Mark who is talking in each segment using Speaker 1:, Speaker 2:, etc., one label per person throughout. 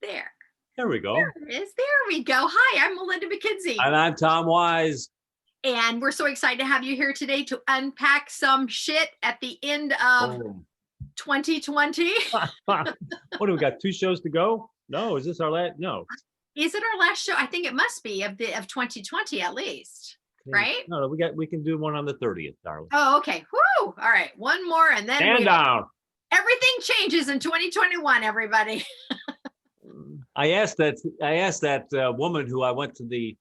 Speaker 1: There.
Speaker 2: There we go.
Speaker 1: There it is. There we go. Hi, I'm Melinda McKinsey.
Speaker 2: And I'm Tom Wise.
Speaker 1: And we're so excited to have you here today to unpack some shit at the end of
Speaker 2: Boom.
Speaker 1: 2020.
Speaker 2: What do we got? 2 shows to go? No, is this our last? No.
Speaker 1: Is it our last show? I think it must be of 2020 at least. Right?
Speaker 2: No, we can do one on the 30th, darling.
Speaker 1: Oh, okay. Woo! All right. One more and then
Speaker 2: Stand down.
Speaker 1: Everything changes in 2021, everybody.
Speaker 2: I asked that woman who I went to the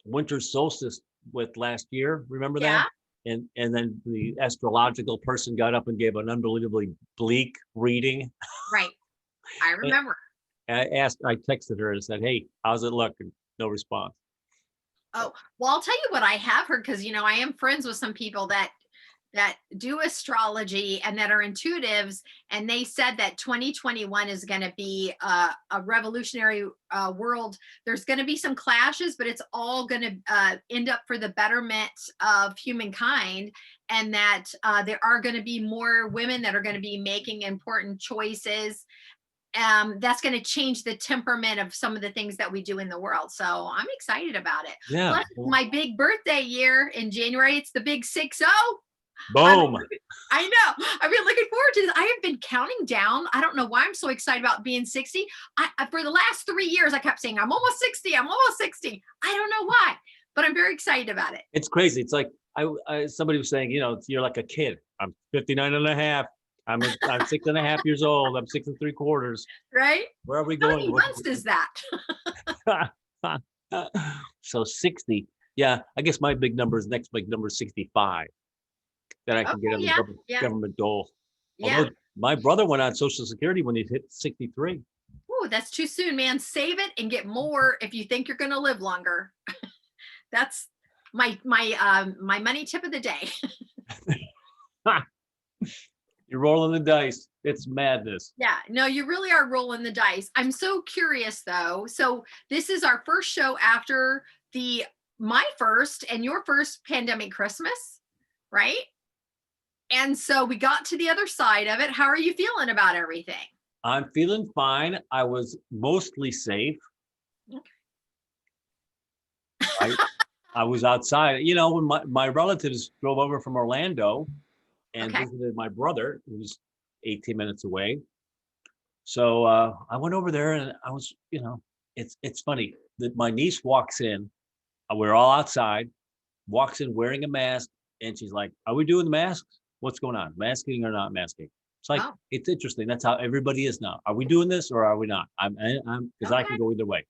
Speaker 2: winter solstice with last year. Remember that? And then the astrological person got up and gave an unbelievably bleak reading.
Speaker 1: Right. I remember.
Speaker 2: I texted her and said, "Hey, how's it looking?" No response.
Speaker 1: Oh, well, I'll tell you what I have heard, because I am friends with some people that do astrology and that are intuitives, and they said that 2021 is going to be a revolutionary world. There's going to be some clashes, but it's all going to end up for the betterment of humankind, and that there are going to be more women that are going to be making important choices. That's going to change the temperament of some of the things that we do in the world. So I'm excited about it.
Speaker 2: Yeah.
Speaker 1: Plus, my big birthday year in January, it's the big 6-0.
Speaker 2: Boom.
Speaker 1: I know. I've been looking forward to this. I have been counting down. I don't know why I'm so excited about being 60. For the last 3 years, I kept saying, I'm almost 60. I'm almost 60. I don't know why, but I'm very excited about it.
Speaker 2: It's crazy. It's like somebody was saying, you're like a kid. I'm 59 and a half. I'm 6.5 years old. I'm 6 3/4.
Speaker 1: Right?
Speaker 2: Where are we
Speaker 1: How
Speaker 2: going?
Speaker 1: many months is that?
Speaker 2: So 60. Yeah, I guess my next big number is 65. That I can get on the government dole.
Speaker 1: Yeah.
Speaker 2: Although my brother went on Social Security when he hit 63.
Speaker 1: Oh, that's too soon, man. Save it and get more if you think you're going to live longer. That's my money tip of the day.
Speaker 2: You're rolling the dice. It's madness.
Speaker 1: Yeah, no, you really are rolling the dice. I'm so curious though. So this is our first show after my first and your first pandemic Christmas, right? And so we got to the other side of it. How are you feeling about everything?
Speaker 2: I'm feeling fine. I was mostly safe. Okay. I was outside. When my relatives drove over from Orlando and visited my brother, who's 18 minutes away. So I went over there and I was, it's funny that my niece walks in. We're all outside, walks in wearing a mask. And she's like, "Are we doing the masks? What's going on? Masking or not masking?" It's like, It's interesting. That's how everybody is now. Are we doing this or are we not? I'm because I can go either way.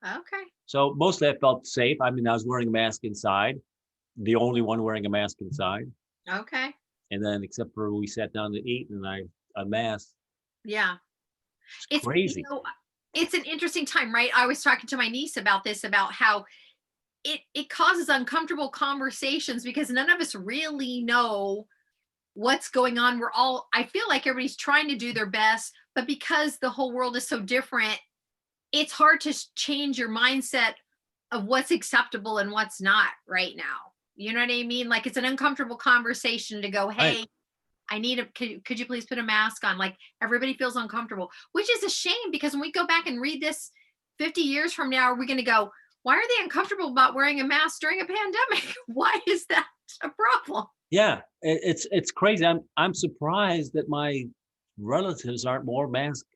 Speaker 1: Okay.
Speaker 2: So mostly I felt safe. I mean, I was wearing a mask inside, the only one wearing a mask inside.
Speaker 1: Okay.
Speaker 2: And then except for we sat down to eat and a mask.
Speaker 1: Yeah.
Speaker 2: It's crazy.
Speaker 1: It's an interesting time, right? I was talking to my niece about this, about how it causes uncomfortable conversations because none of us really know what's going on. I feel like everybody's trying to do their best, but because the whole world is so different, it's hard to change your mindset of what's acceptable and what's not right now. You know what I mean? Like, it's an uncomfortable conversation to go, "Hey, right. I need could you please put a mask on?" Like, everybody feels uncomfortable, which is a shame, because when we go back and read this 50 years from now, are we going to go, why are they uncomfortable about wearing a mask during a pandemic? Why is that a problem?
Speaker 2: Yeah, it's crazy. I'm surprised that my relatives aren't more mask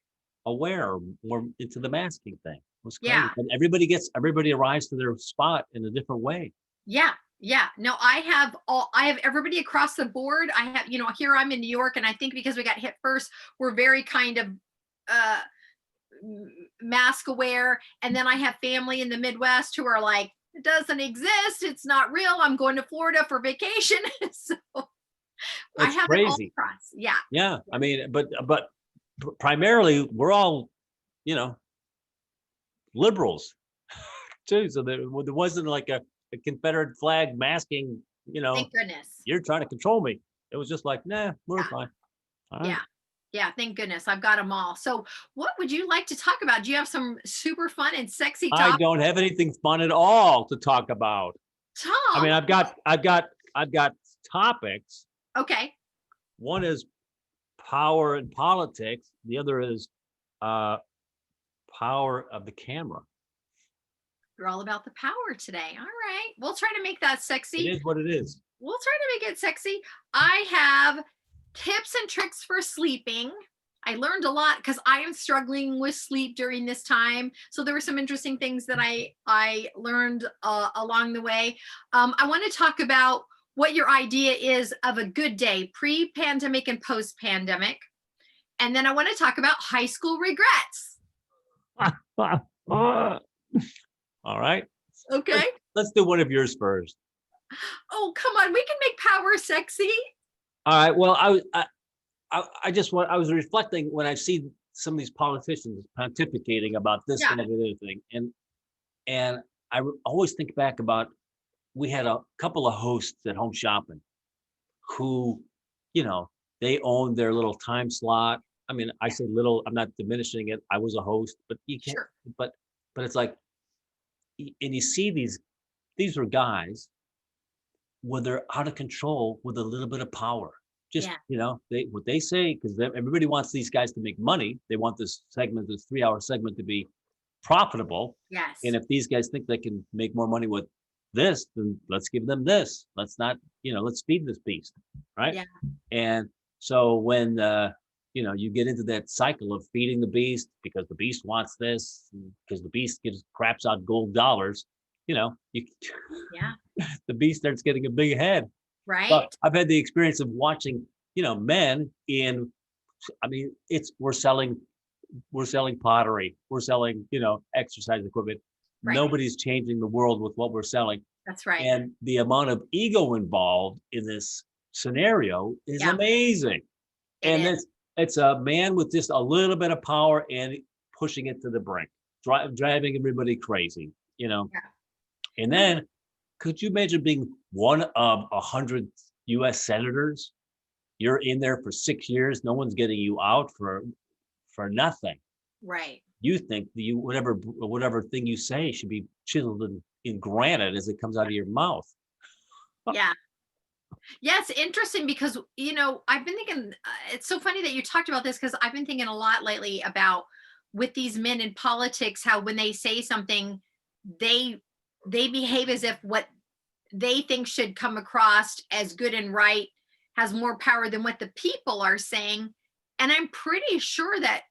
Speaker 2: aware, or more into the masking thing. It's crazy.
Speaker 1: Yeah.
Speaker 2: And everybody arrives to their spot in a different way.
Speaker 1: Yeah. Yeah. No, I have everybody across the board. I have, here I'm in New York, and I think because we got hit first, we're very kind of mask aware. And then I have family in the Midwest who are like, it doesn't exist. It's not real. I'm going to Florida for vacation. So I have
Speaker 2: crazy.
Speaker 1: It all across. Yeah.
Speaker 2: Yeah. I mean, but primarily we're all, liberals too. So there wasn't like a Confederate flag masking,
Speaker 1: Thank goodness.
Speaker 2: You're trying to control me. It was just like, nah, we're fine. All right.
Speaker 1: Yeah. Yeah, thank goodness. I've got them all. So what would you like to talk about? Do you have some super fun and sexy topics?
Speaker 2: I don't have anything fun at all to talk about.
Speaker 1: Tom.
Speaker 2: I mean, I've got topics.
Speaker 1: Okay.
Speaker 2: One is power and politics. The other is power of the camera.
Speaker 1: You're all about the power today. All right. We'll try to make that
Speaker 2: It
Speaker 1: sexy.
Speaker 2: is what it is.
Speaker 1: We'll try to make it sexy. I have tips and tricks for sleeping. I learned a lot because I am struggling with sleep during this time. So there were some interesting things that I learned along the way. I want to talk about what your idea is of a good day, pre-pandemic and post-pandemic. And then I want to talk about high school regrets.
Speaker 2: All right.
Speaker 1: Okay.
Speaker 2: Let's do one of yours first.
Speaker 1: Oh, come on. We can make power sexy.
Speaker 2: All right. Well, I was reflecting when I see some of these politicians pontificating about this
Speaker 1: Yeah.
Speaker 2: and that other thing, and always think back about, we had a couple of hosts at Home Shopping who, they owned their little time slot. I mean, I say little, I'm not diminishing it. I was a host, but you can't.
Speaker 1: Sure.
Speaker 2: But it's like, and you see these were guys where they're out of control with a little bit of power. Just,
Speaker 1: Yeah.
Speaker 2: what they say, because everybody wants these guys to make money. They want this 3-hour segment to be profitable.
Speaker 1: Yes.
Speaker 2: And if these guys think they can make more money with this, then let's give them this. Let's not, let's feed this beast. Right.
Speaker 1: Yeah.
Speaker 2: And so when, you get into that cycle of feeding the beast because the beast wants this, because the beast craps out gold dollars,
Speaker 1: Yeah.
Speaker 2: the beast starts getting a big head.
Speaker 1: Right.
Speaker 2: But I've had the experience of watching, men we're selling pottery, we're selling, exercise equipment.
Speaker 1: Right.
Speaker 2: Nobody's changing the world with what we're selling.
Speaker 1: That's right.
Speaker 2: And the amount of ego involved in this scenario is amazing. It's a man with just a little bit of power and pushing it to the brink, driving everybody crazy,
Speaker 1: Yeah.
Speaker 2: And then, could you imagine being one of 100 U.S. senators? You're in there for 6 years. No one's getting you out for nothing.
Speaker 1: Right.
Speaker 2: You think that whatever thing you say should be chiseled in granite as it comes out of your mouth.
Speaker 1: Yeah. Yeah, it's interesting because, I've been thinking, it's so funny that you talked about this because I've been thinking a lot lately about with these men in politics, how when they say something, they behave as if what they think should come across as good and right has more power than what the people are saying. And I'm pretty sure that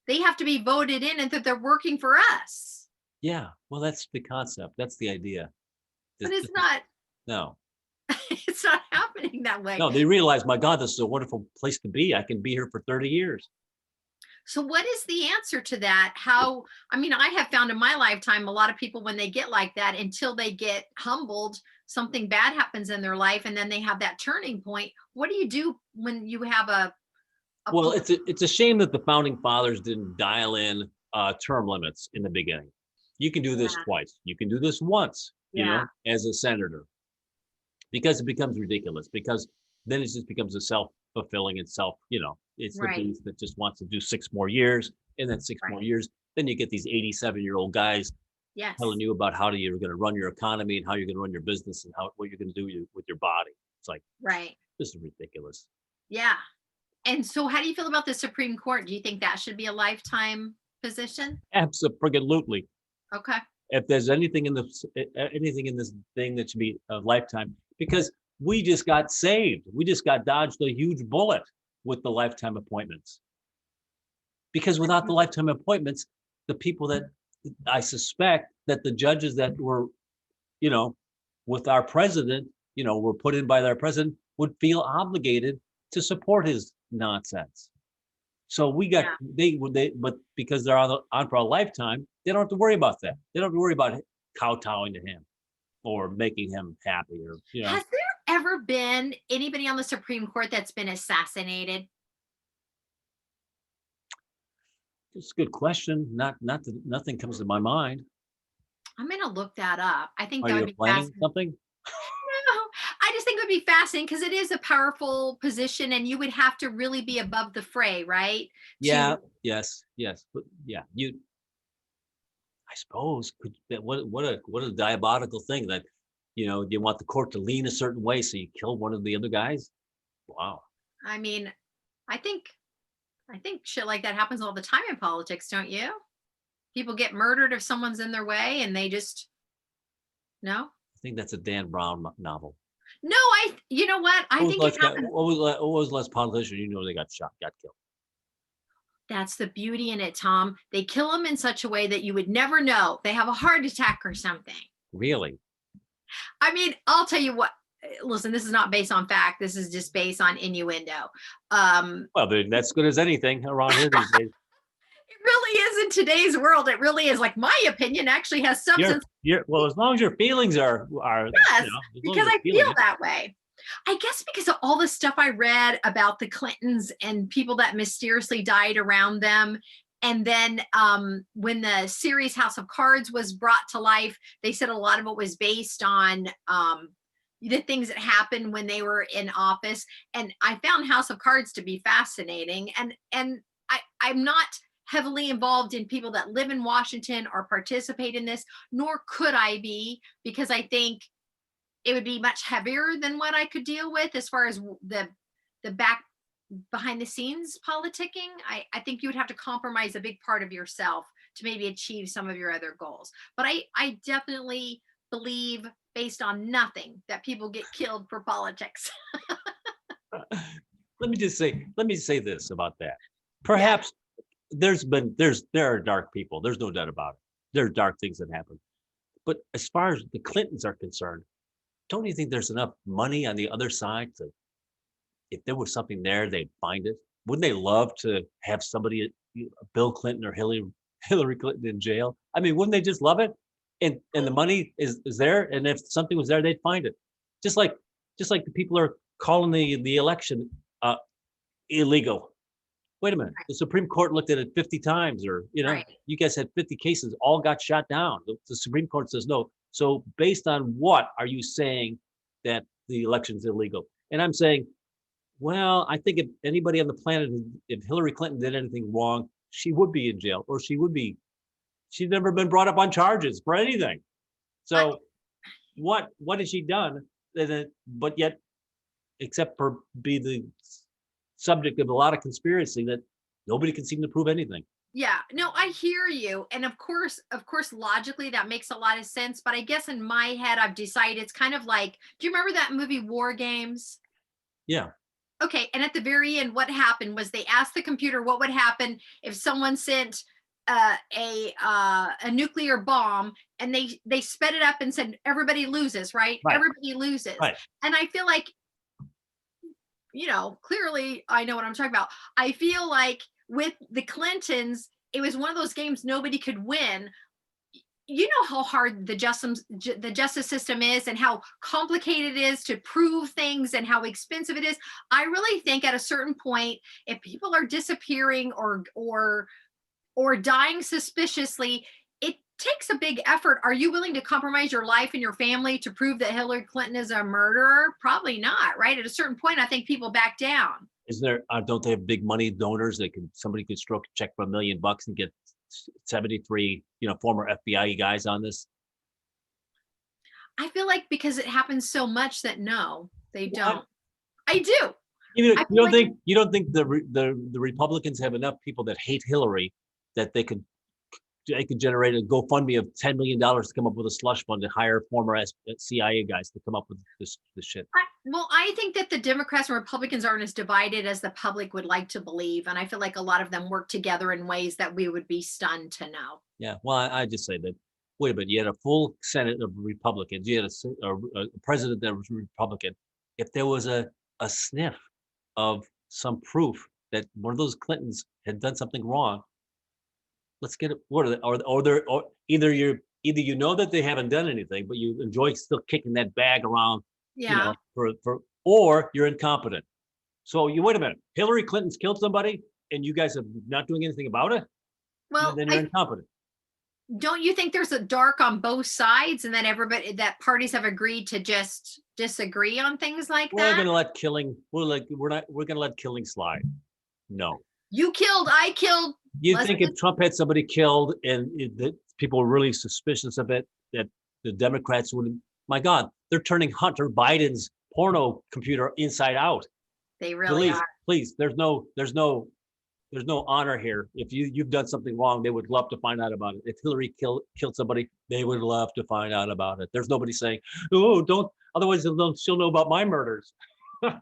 Speaker 1: they have to be voted in and that they're working for us.
Speaker 2: Yeah, well, that's the concept. That's the idea.
Speaker 1: But it's not.
Speaker 2: No.
Speaker 1: It's not happening that way.
Speaker 2: No, they realize, my God, this is a wonderful place to be. I can be here for 30 years.
Speaker 1: So what is the answer to that? I have found in my lifetime, a lot of people, when they get like that, until they get humbled, something bad happens in their life and then they have that turning point. What do you do when you have
Speaker 2: well, it's a shame that the founding fathers didn't dial in term limits in the beginning. You can do this twice. You can do this once, as a senator, because it becomes ridiculous, because then it just becomes a self-fulfilling itself, it's the beast that just wants to do 6 more years and then 6 more years. Then you get these 87-year-old guys telling you about how you're going to run your economy and how you're going to run your business and what you're going to do with your body. It's like, this is ridiculous.
Speaker 1: Yeah. And so how do you feel about the Supreme Court? Do you think that should be a lifetime position?
Speaker 2: Absolutely.
Speaker 1: Okay.
Speaker 2: If there's anything in this thing that should be a lifetime, because we just got saved. We just got dodged a huge bullet with the lifetime appointments. Because without the lifetime appointments, the people that I suspect that the judges that were, with our president, were put in by their president, would feel obligated to support his nonsense. So but because they're on for a lifetime, they don't have to worry about that. They don't have to worry about kowtowing to him or making him happy, or
Speaker 1: Has there ever been anybody on the Supreme Court that's been assassinated?
Speaker 2: It's a good question. Nothing comes to my mind.
Speaker 1: I'm gonna look that up. I think
Speaker 2: Are
Speaker 1: that
Speaker 2: you
Speaker 1: would be
Speaker 2: planning
Speaker 1: fascinating.
Speaker 2: something?
Speaker 1: No, I just think it would be fascinating because it is a powerful position and you would have to really be above the fray, right?
Speaker 2: Yeah. Yes. But yeah, I suppose what a diabolical thing that, you want the court to lean a certain way, so you kill one of the other guys. Wow.
Speaker 1: I mean, I think shit like that happens all the time in politics, don't you? People get murdered if someone's in their way and they just, no.
Speaker 2: I think that's a Dan Brown novel.
Speaker 1: No, you know what? I think it happened.
Speaker 2: What was less politician? You know, they got shot, got killed.
Speaker 1: That's the beauty in it, Tom. They kill them in such a way that you would never know. They have a heart attack or something.
Speaker 2: Really?
Speaker 1: I mean, I'll tell you what. Listen, this is not based on fact. This is just based on innuendo.
Speaker 2: Well, that's good as anything around here these days.
Speaker 1: It really is in today's world. It really is. Like, my opinion actually has substance.
Speaker 2: Well, as long as your feelings are
Speaker 1: yes, because I feel that way. I guess because of all the stuff I read about the Clintons and people that mysteriously died around them. And then when the series House of Cards was brought to life, they said a lot of it was based on the things that happened when they were in office. And I found House of Cards to be fascinating. And I'm not heavily involved in people that live in Washington or participate in this, nor could I be, because I think it would be much heavier than what I could deal with as far as the behind the scenes politicking. I think you would have to compromise a big part of yourself to maybe achieve some of your other goals. But I definitely believe, based on nothing, that people get killed for politics.
Speaker 2: Let me say this about that. Perhaps there are dark people. There's no doubt about it. There are dark things that happen. But as far as the Clintons are concerned, don't you think there's enough money on the other side to, if there was something there, they'd find it? Wouldn't they love to have somebody, Bill Clinton or Hillary Clinton in jail? I mean, wouldn't they just love it? And the money is there, and if something was there, they'd find it. Just like the people are calling the election illegal. Wait a minute, the Supreme Court looked at it 50 times, or you guys had 50 cases, all got shot down. The Supreme Court says no. So based on what are you saying that the election's illegal? And I'm saying, well, I think if anybody on the planet, if Hillary Clinton did anything wrong, she would be in jail, or she'd never been brought up on charges for anything. So what has she done? But yet, except for be the subject of a lot of conspiracy that nobody can seem to prove anything.
Speaker 1: Yeah, no, I hear you. And of course, logically that makes a lot of sense. But I guess in my head, I've decided it's kind of like, do you remember that movie War Games?
Speaker 2: Yeah.
Speaker 1: Okay. And at the very end, what happened was they asked the computer what would happen if someone sent a nuclear bomb, and they sped it up and said, everybody loses, right? Everybody loses.
Speaker 2: Right.
Speaker 1: And I feel like, clearly I know what I'm talking about. I feel like with the Clintons, it was one of those games nobody could win. You know how hard the justice system is, and how complicated it is to prove things, and how expensive it is. I really think at a certain point, if people are disappearing or dying suspiciously, it takes a big effort. Are you willing to compromise your life and your family to prove that Hillary Clinton is a murderer? Probably not, right? At a certain point, I think people back down.
Speaker 2: Is there? Don't they have big money donors that somebody could stroke a check for $1 million and get 73, former FBI guys on this?
Speaker 1: I feel like because it happens so much that no, they don't. I do.
Speaker 2: You don't think the Republicans have enough people that hate Hillary that they could generate a GoFundMe of $10 million to come up with a slush fund to hire former CIA guys to come up with this shit?
Speaker 1: I think that the Democrats and Republicans aren't as divided as the public would like to believe. And I feel like a lot of them work together in ways that we would be stunned to know.
Speaker 2: Yeah, well, I just say that, wait a minute, you had a full Senate of Republicans, you had a president that was Republican. If there was a sniff of some proof that one of those Clintons had done something wrong, let's get it. What are they? Or either you know that they haven't done anything, but you enjoy still kicking that bag around, or you're incompetent. So wait a minute. Hillary Clinton's killed somebody, and you guys are not doing anything about it.
Speaker 1: Well,
Speaker 2: then you're incompetent.
Speaker 1: Don't you think there's a dark on both sides, and that parties have agreed to just disagree on things like that?
Speaker 2: We're gonna let killing. We're gonna let killing slide. No.
Speaker 1: You killed. I killed.
Speaker 2: You think if Trump had somebody killed and that people were really suspicious of it, that the Democrats would? My God, they're turning Hunter Biden's porno computer inside out.
Speaker 1: They really are.
Speaker 2: Please, there's no There's no honor here. If you've done something wrong, they would love to find out about it. If Hillary killed somebody, they would love to find out about it. There's nobody saying, "Oh, don't." Otherwise, she'll know about my murders.
Speaker 1: I,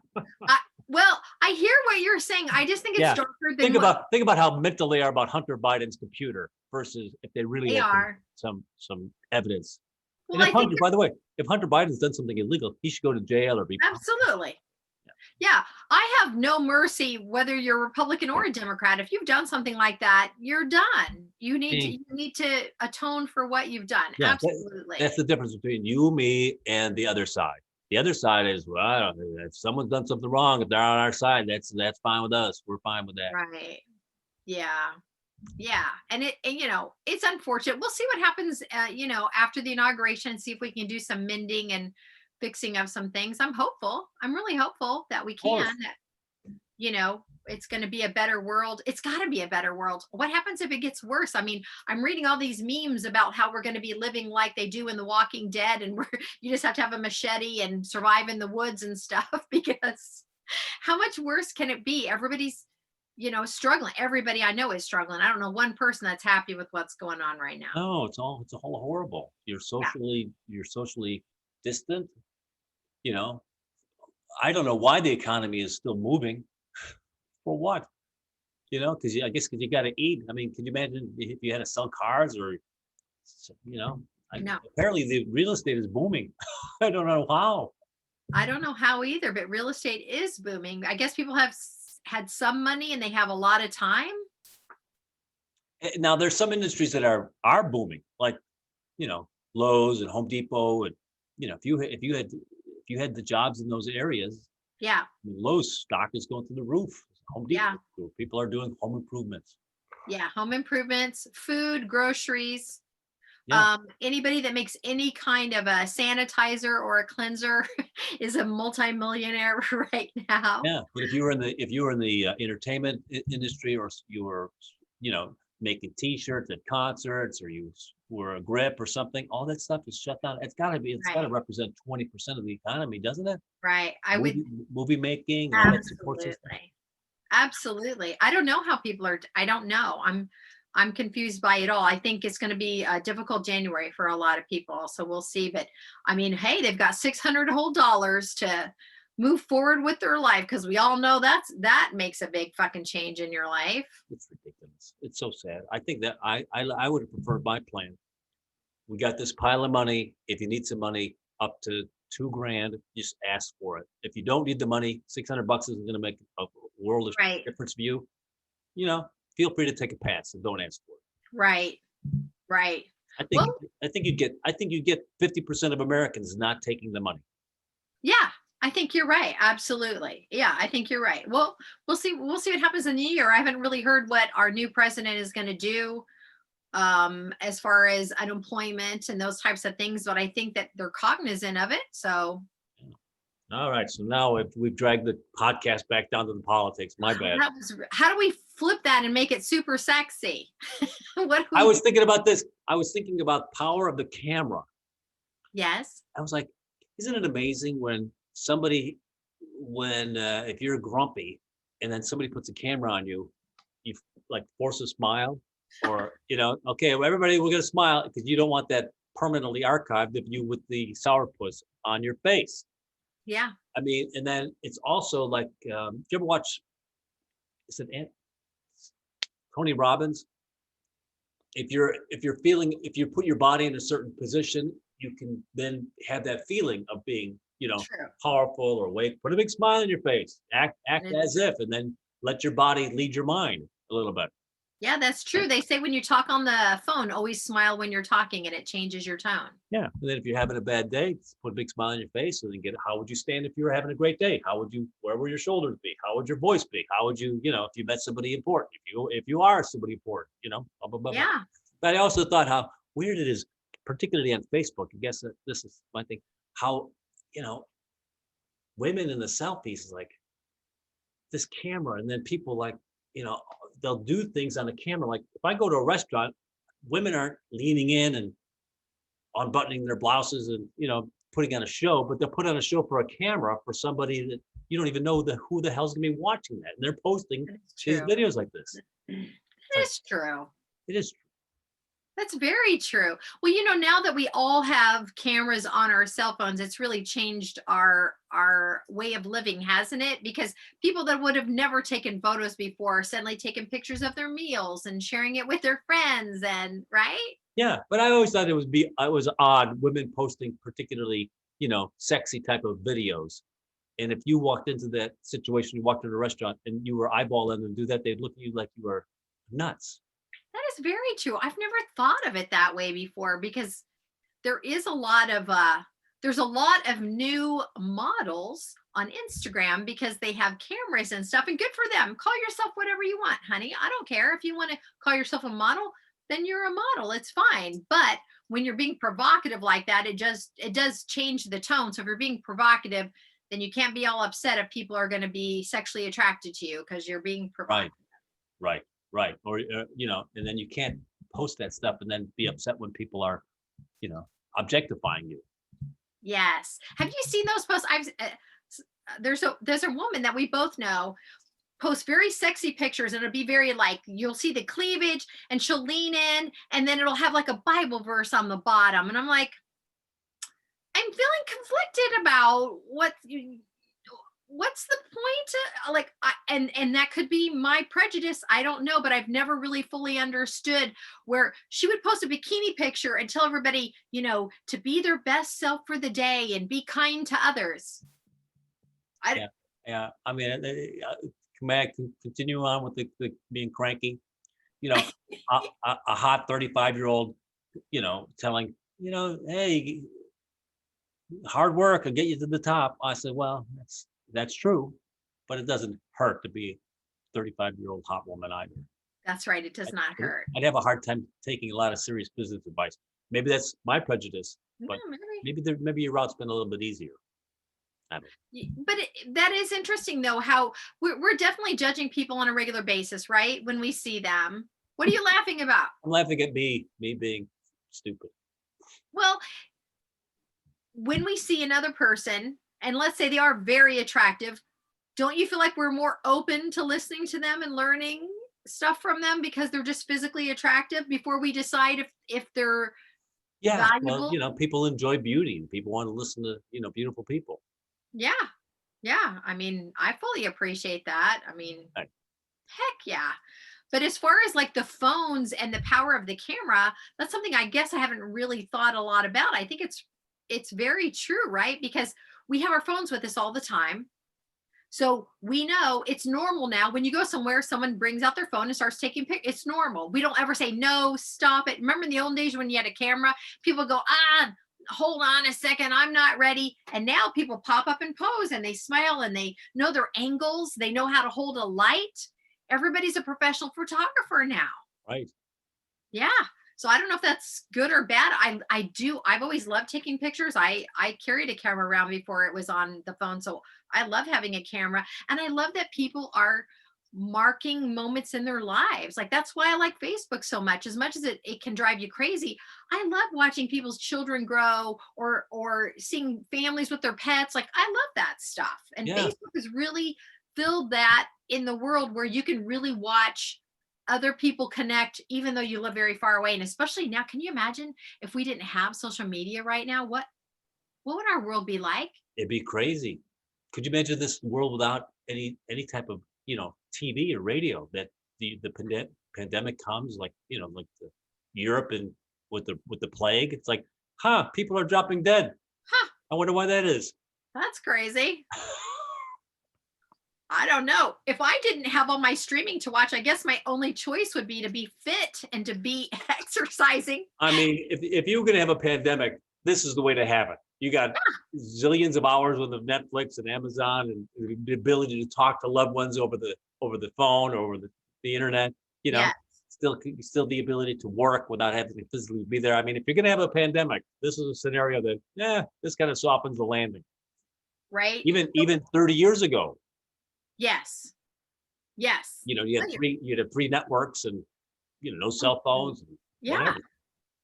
Speaker 1: well, I hear what you're saying. I just think it's
Speaker 2: Yeah.
Speaker 1: darker than what
Speaker 2: Think about how mental they are about Hunter Biden's computer versus if they really
Speaker 1: they
Speaker 2: had
Speaker 1: are.
Speaker 2: some evidence.
Speaker 1: Well,
Speaker 2: And
Speaker 1: I think
Speaker 2: by the way, if Hunter Biden's done something illegal, he should go to jail or be
Speaker 1: absolutely. Yeah, I have no mercy whether you're Republican or a Democrat. If you've done something like that, you're done.
Speaker 2: punished.
Speaker 1: You need to atone for what you've done.
Speaker 2: Yeah,
Speaker 1: Absolutely.
Speaker 2: that's the difference between you, me, and the other side. The other side is, well, I don't know, if someone's done something wrong, if they're on our side, that's fine with us. We're fine with that.
Speaker 1: Right. Yeah. Yeah. And it's unfortunate. We'll see what happens, after the inauguration, see if we can do some mending and fixing of some things. I'm hopeful. I'm really hopeful that we
Speaker 2: Of course.
Speaker 1: can. It's going to be a better world. It's got to be a better world. What happens if it gets worse? I mean, I'm reading all these memes about how we're going to be living like they do in The Walking Dead, and you just have to have a machete and survive in the woods and stuff. Because how much worse can it be? Everybody's, struggling. Everybody I know is struggling. I don't know one person that's happy with what's going on right now.
Speaker 2: No, it's a whole horrible. You're socially distant. You know, I don't know why the economy is still moving. For what? Because I guess because you got to eat. I mean, can you imagine if you had to sell cars or,
Speaker 1: No.
Speaker 2: apparently the real estate is booming. I don't know how.
Speaker 1: I don't know how either, but real estate is booming. I guess people have had some money and they have a lot of time.
Speaker 2: Now there's some industries that are booming, like, Lowe's and Home Depot, and if you had the jobs in those areas,
Speaker 1: Yeah.
Speaker 2: I mean, Lowe's stock is going through the roof. Home Depot,
Speaker 1: Yeah.
Speaker 2: people are doing home improvements.
Speaker 1: Yeah. Home improvements, food, groceries.
Speaker 2: Yeah.
Speaker 1: Anybody that makes any kind of a sanitizer or a cleanser is a multimillionaire right now.
Speaker 2: Yeah, but if you were in the entertainment industry, or you were, making T-shirts at concerts, or you were a grip or something, all that stuff is shut down. It's got to represent 20% of the economy, doesn't it?
Speaker 1: Right.
Speaker 2: Movie making, all that support system.
Speaker 1: Absolutely. I don't know how people are. I don't know. I'm confused by it all. I think it's going to be a difficult January for a lot of people. So we'll see. But I mean, hey, they've got $600 whole dollars to move forward with their life, because we all know that makes a big fucking change in your life.
Speaker 2: It's ridiculous. It's so sad. I think that I would have preferred my plan. We got this pile of money. If you need some money, up to $2,000, just ask for it. If you don't need the money, $600 isn't going to make a world of difference for you. Feel free to take a pass and don't ask for it.
Speaker 1: Right.
Speaker 2: I think you'd get 50% of Americans not taking the money.
Speaker 1: Yeah, I think you're right. Absolutely. Yeah, I think you're right. Well, we'll see what happens in the year. I haven't really heard what our new president is going to do as far as unemployment and those types of things, but I think that they're cognizant of it. So
Speaker 2: all right. So now we've dragged the podcast back down to the politics. My bad.
Speaker 1: How do we flip that and make it super sexy?
Speaker 2: I was thinking about this. I was thinking about power of the camera.
Speaker 1: Yes.
Speaker 2: I was like, isn't it amazing when if you're grumpy and then somebody puts a camera on you, you like force a smile, or, okay, well, everybody, we're going to smile, because you don't want that permanently archived of you with the sourpuss on your face.
Speaker 1: Yeah.
Speaker 2: I mean, and then it's also like, do you ever watch, is it Tony Robbins? If you put your body in a certain position, you can then have that feeling of being,
Speaker 1: True.
Speaker 2: powerful or awake. Put a big smile on your face. Act as if, and then let your body lead your mind a little bit.
Speaker 1: Yeah, that's true. They say when you talk on the phone, always smile when you're talking, and it changes your tone.
Speaker 2: Yeah. And then if you're having a bad day, put a big smile on your face, and then how would you stand if you were having a great day? Where would your shoulders be? How would your voice be? How would you, if you met somebody important, if you are somebody important, blah, blah, blah,
Speaker 1: Yeah.
Speaker 2: blah. But I also thought how weird it is, particularly on Facebook. I guess that this is my thing, how, women in the selfies, like this camera, and then people like, they'll do things on the camera. Like if I go to a restaurant, women aren't leaning in and unbuttoning their blouses and, putting on a show, but they'll put on a show for a camera for somebody that you don't even know who the hell's gonna be watching that. And they're posting
Speaker 1: That is
Speaker 2: these
Speaker 1: true.
Speaker 2: videos like this. It's
Speaker 1: That
Speaker 2: like,
Speaker 1: is true.
Speaker 2: it is,
Speaker 1: That's very true. Well, now that we all have cameras on our cell phones, it's really changed our way of living, hasn't it? Because people that would have never taken photos before are suddenly taking pictures of their meals and sharing it with their friends, and right?
Speaker 2: yeah. But I always thought I was odd, women posting particularly, sexy type of videos. And if you walked into that situation, you walked into a restaurant and you were eyeballing them do that, they'd look at you like you were nuts.
Speaker 1: That is very true. I've never thought of it that way before, because there is a lot of there's a lot of new models on Instagram because they have cameras and stuff, and good for them. Call yourself whatever you want, honey. I don't care. If you want to call yourself a model, then you're a model. It's fine. But when you're being provocative like that, it does change the tone. So if you're being provocative, then you can't be all upset if people are going to be sexually attracted to you because you're being
Speaker 2: Right,
Speaker 1: provocative.
Speaker 2: right, right. Or, and then you can't post that stuff and then be upset when people are, objectifying you.
Speaker 1: Yes. Have you seen those posts? There's a woman that we both know posts very sexy pictures, and it'll be very like, you'll see the cleavage and she'll lean in and then it'll have like a Bible verse on the bottom, and I'm like, I'm feeling conflicted about what's the point and that could be my prejudice, I don't know, but I've never really fully understood where she would post a bikini picture and tell everybody, to be their best self for the day and be kind to others.
Speaker 2: Yeah, yeah. I mean, may I continue on with the being cranky? A hot 35-year-old, telling, hey, hard work will get you to the top. I said, well, that's true, but it doesn't hurt to be a 35-year-old hot woman either.
Speaker 1: That's right, it does not hurt.
Speaker 2: I'd have a hard time taking a lot of serious business advice. Maybe that's my prejudice, but
Speaker 1: Maybe.
Speaker 2: maybe your route's been a little bit easier. I don't know.
Speaker 1: But that is interesting though, how we're definitely judging people on a regular basis, right? When we see them. What are you laughing about?
Speaker 2: I'm laughing at me being stupid.
Speaker 1: Well, when we see another person, and let's say they are very attractive, don't you feel like we're more open to listening to them and learning stuff from them because they're just physically attractive before we decide if they're
Speaker 2: Yeah,
Speaker 1: valuable?
Speaker 2: well, people enjoy beauty and people want to listen to, beautiful people.
Speaker 1: Yeah. Yeah. I mean, I fully appreciate that. I mean,
Speaker 2: Right.
Speaker 1: heck yeah. But as far as like the phones and the power of the camera, that's something I guess I haven't really thought a lot about. I think it's very true, right? Because we have our phones with us all the time. So we know it's normal now. When you go somewhere, someone brings out their phone and starts taking pictures. It's normal. We don't ever say, no, stop it. Remember in the old days when you had a camera, people go, hold on a second, I'm not ready. And now people pop up and pose and they smile and they know their angles. They know how to hold a light. Everybody's a professional photographer now.
Speaker 2: Right.
Speaker 1: Yeah. So I don't know if that's good or bad. I've always loved taking pictures. I carried a camera around before it was on the phone. So I love having a camera, and I love that people are marking moments in their lives. Like that's why I like Facebook so much. As much as it can drive you crazy, I love watching people's children grow or seeing families with their pets. Like I love that stuff. And
Speaker 2: Yeah.
Speaker 1: Facebook has really filled that in the world where you can really watch other people connect even though you live very far away. And especially now, can you imagine if we didn't have social media right now? What would our world be like?
Speaker 2: It'd be crazy. Could you imagine this world without any type of, TV or radio, that the pandemic comes like, like Europe and with the plague? It's like, people are dropping dead.
Speaker 1: Huh,
Speaker 2: I wonder why that is.
Speaker 1: that's crazy. I don't know. If I didn't have all my streaming to watch, I guess my only choice would be to be fit and to be exercising.
Speaker 2: I mean, if you were going to have a pandemic, this is the way to have it. You got zillions of hours with Netflix and Amazon and the ability to talk to loved ones over the phone or over the internet,
Speaker 1: Yes.
Speaker 2: still the ability to work without having to physically be there. I mean, if you're going to have a pandemic, this is a scenario that, this kind of softens the landing.
Speaker 1: Right.
Speaker 2: Even 30 years ago,
Speaker 1: Yes. Yes.
Speaker 2: you had three networks and, no cell phones. And
Speaker 1: Yeah.
Speaker 2: whatever.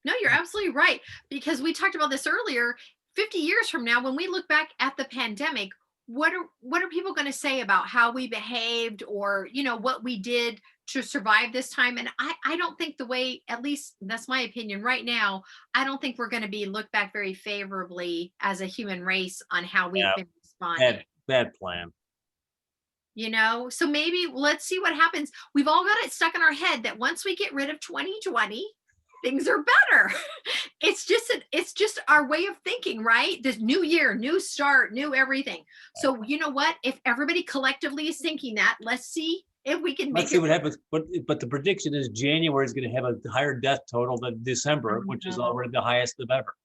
Speaker 1: No, you're absolutely right. Because we talked about this earlier. 50 years from now, when we look back at the pandemic, what are people going to say about how we behaved, or what we did to survive this time? And I don't think, the way, at least that's my opinion right now, I don't think we're going to be looked back very favorably as a human race on how we've
Speaker 2: Yeah,
Speaker 1: been responding.
Speaker 2: bad plan.
Speaker 1: So maybe let's see what happens. We've all got it stuck in our head that once we get rid of 2020, things are better. It's just our way of thinking, right? This new year, new start, new everything. So you know what? If everybody collectively is thinking that, let's see if we can
Speaker 2: Let's
Speaker 1: make
Speaker 2: see
Speaker 1: it.
Speaker 2: what happens. But the prediction is January is going to have a higher death total than December, which is
Speaker 1: No.
Speaker 2: already the highest of ever.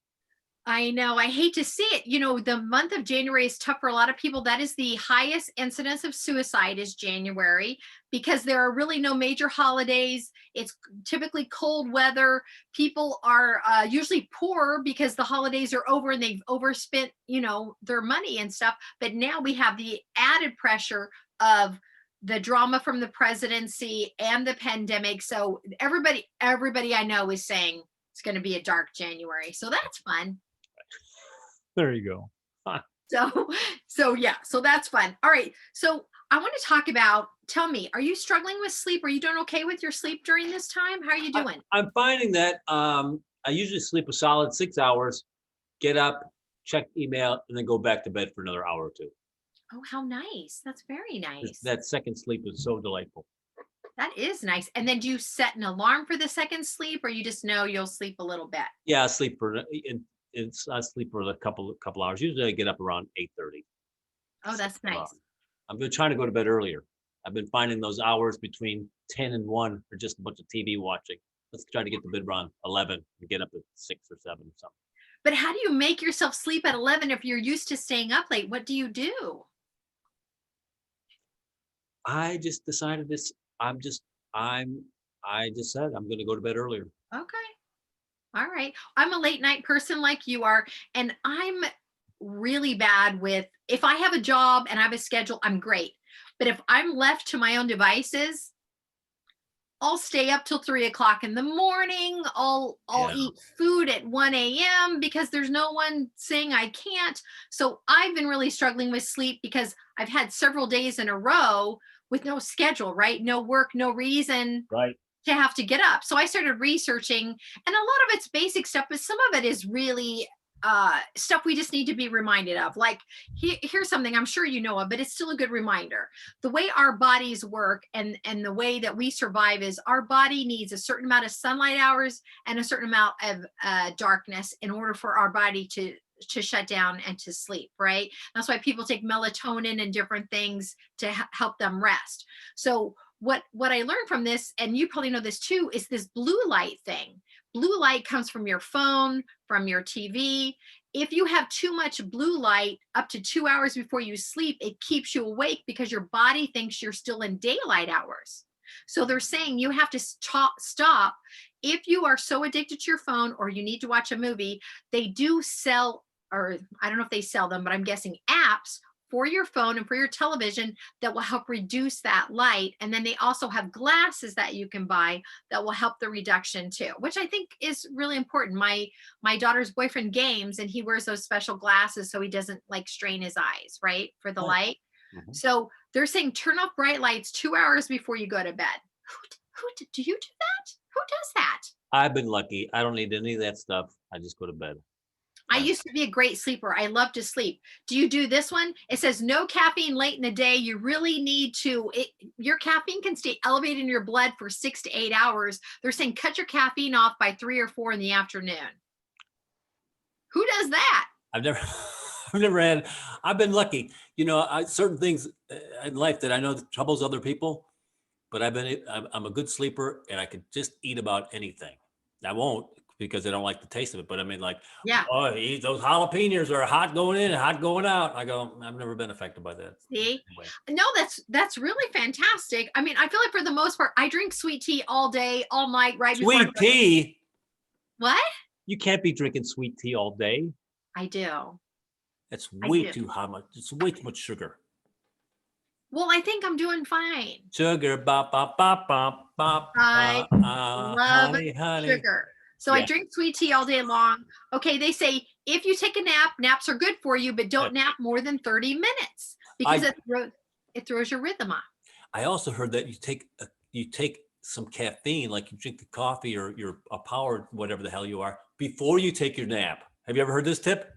Speaker 1: I know. I hate to see it. The month of January is tough for a lot of people. That is the highest incidence of suicide, is January, because there are really no major holidays. It's typically cold weather. People are usually poor because the holidays are over and they've overspent, their money and stuff. But now we have the added pressure of the drama from the presidency and the pandemic. So everybody I know is saying it's going to be a dark January. So that's fun.
Speaker 2: There you go.
Speaker 1: So that's fun. All right. So I want to talk about, tell me, are you struggling with sleep? Are you doing okay with your sleep during this time? How are you doing?
Speaker 2: I'm finding that I usually sleep a solid 6 hours, get up, check email, and then go back to bed for another hour or two.
Speaker 1: Oh, how nice. That's very nice.
Speaker 2: That second sleep is so delightful.
Speaker 1: That is nice. And then do you set an alarm for the second sleep, or you just know you'll sleep a little bit?
Speaker 2: Yeah, I sleep I sleep for a couple hours. Usually I get up around 8:30.
Speaker 1: Oh, that's nice.
Speaker 2: I've been trying to go to bed earlier. I've been finding those hours between 10 and 1 for just a bunch of TV watching. Let's try to get to bed around 11 and get up at 6 or 7 or something.
Speaker 1: But how do you make yourself sleep at 11 if you're used to staying up late? What do you do?
Speaker 2: I just decided this. I just said I'm going to go to bed earlier.
Speaker 1: Okay. All right. I'm a late night person like you are, and I'm really bad with, if I have a job and I have a schedule, I'm great. But if I'm left to my own devices, I'll stay up till 3 o'clock in the morning. I'll
Speaker 2: Yeah.
Speaker 1: eat food at 1 a.m. because there's no one saying I can't. So I've been really struggling with sleep because I've had several days in a row with no schedule, right? No work, no reason
Speaker 2: Right.
Speaker 1: to have to get up. So I started researching, and a lot of it's basic stuff, but some of it is really stuff we just need to be reminded of. Like, here's something I'm sure you know of, but it's still a good reminder. The way our bodies work and the way that we survive is our body needs a certain amount of sunlight hours and a certain amount of darkness in order for our body to shut down and to sleep, right? That's why people take melatonin and different things to help them rest. So what I learned from this, and you probably know this too, is this blue light thing. Blue light comes from your phone, from your TV. If you have too much blue light up to 2 hours before you sleep, it keeps you awake because your body thinks you're still in daylight hours. So they're saying you have to stop. If you are so addicted to your phone or you need to watch a movie, they do sell, or I don't know if they sell them, but I'm guessing apps for your phone and for your television that will help reduce that light. And then they also have glasses that you can buy that will help the reduction too, which I think is really important. My daughter's boyfriend games, and he wears those special glasses so he doesn't like strain his eyes, right, for the light.
Speaker 2: Mm-hmm.
Speaker 1: So they're saying turn off bright lights 2 hours before you go to bed. Who do you do that? Who does that?
Speaker 2: I've been lucky. I don't need any of that stuff. I just go to bed.
Speaker 1: I used to be a great sleeper. I love to sleep. Do you do this one? It says no caffeine late in the day. You really need to, your caffeine can stay elevated in your blood for 6 to 8 hours. They're saying cut your caffeine off by 3 or 4 in the afternoon. Who does that?
Speaker 2: I've been lucky. Certain things in life that I know that troubles other people, but I'm a good sleeper and I can just eat about anything. I won't, because I don't like the taste of it. But I mean, like,
Speaker 1: yeah,
Speaker 2: oh, those jalapenos are hot going in and hot going out. I go, I've never been affected by that.
Speaker 1: See,
Speaker 2: Anyway.
Speaker 1: no, that's really fantastic. I mean, I feel like for the most part, I drink sweet tea all day, all night, right before.
Speaker 2: Sweet tea?
Speaker 1: What?
Speaker 2: You can't be drinking sweet tea all day.
Speaker 1: I do.
Speaker 2: That's way too hot. It's way too much sugar.
Speaker 1: Well, I think I'm doing fine.
Speaker 2: Sugar, bop, bop, bop, bop, bop.
Speaker 1: I love
Speaker 2: honey.
Speaker 1: sugar. So I drink sweet tea all day long. Okay, they say if you take a nap, naps are good for you, but don't nap more than 30 minutes because it throws your rhythm off.
Speaker 2: I also heard that you take some caffeine, like you drink the coffee or you're a power, whatever the hell you are, before you take your nap. Have you ever heard this tip?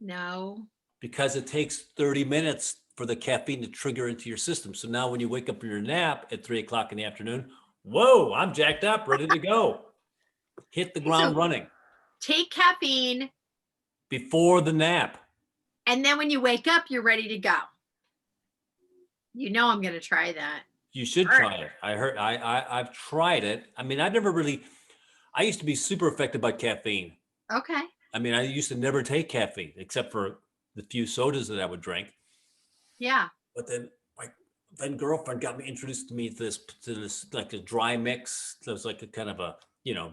Speaker 1: No.
Speaker 2: Because it takes 30 minutes for the caffeine to trigger into your system. So now when you wake up from your nap at 3 o'clock in the afternoon, whoa, I'm jacked up, ready to go. Hit the ground running.
Speaker 1: Take caffeine
Speaker 2: before the nap.
Speaker 1: And then when you wake up, you're ready to go. You know I'm going to try that.
Speaker 2: You should try it. I've tried it. I mean, I used to be super affected by caffeine.
Speaker 1: Okay.
Speaker 2: I mean, I used to never take caffeine except for the few sodas that I would drink.
Speaker 1: Yeah.
Speaker 2: But then my then girlfriend got me introduced to this like a dry mix. It was like a kind of a,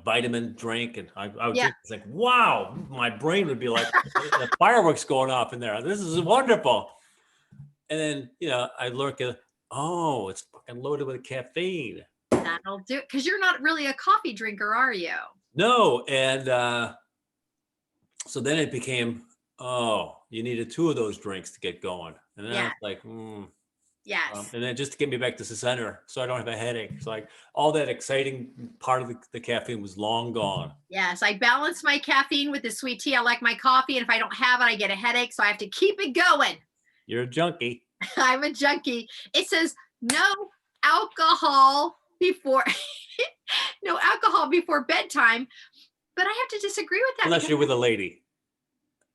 Speaker 2: vitamin drink. And I would drink, it's like, wow, my brain would be like the fireworks going off in there. This is wonderful. And then, I look at, oh, it's fucking loaded with caffeine.
Speaker 1: That'll do it. Because you're not really a coffee drinker, are you?
Speaker 2: No. And so then it became, oh, you needed 2 of those drinks to get going. And then I was like,
Speaker 1: yes.
Speaker 2: And then just to get me back to the center so I don't have a headache. It's like all that exciting part of the caffeine was long gone.
Speaker 1: Yes, I balance my caffeine with the sweet tea. I like my coffee. And if I don't have it, I get a headache. So I have to keep it going.
Speaker 2: You're a junkie.
Speaker 1: I'm a junkie. It says no alcohol before bedtime. But I have to disagree with that.
Speaker 2: Unless you're with a lady.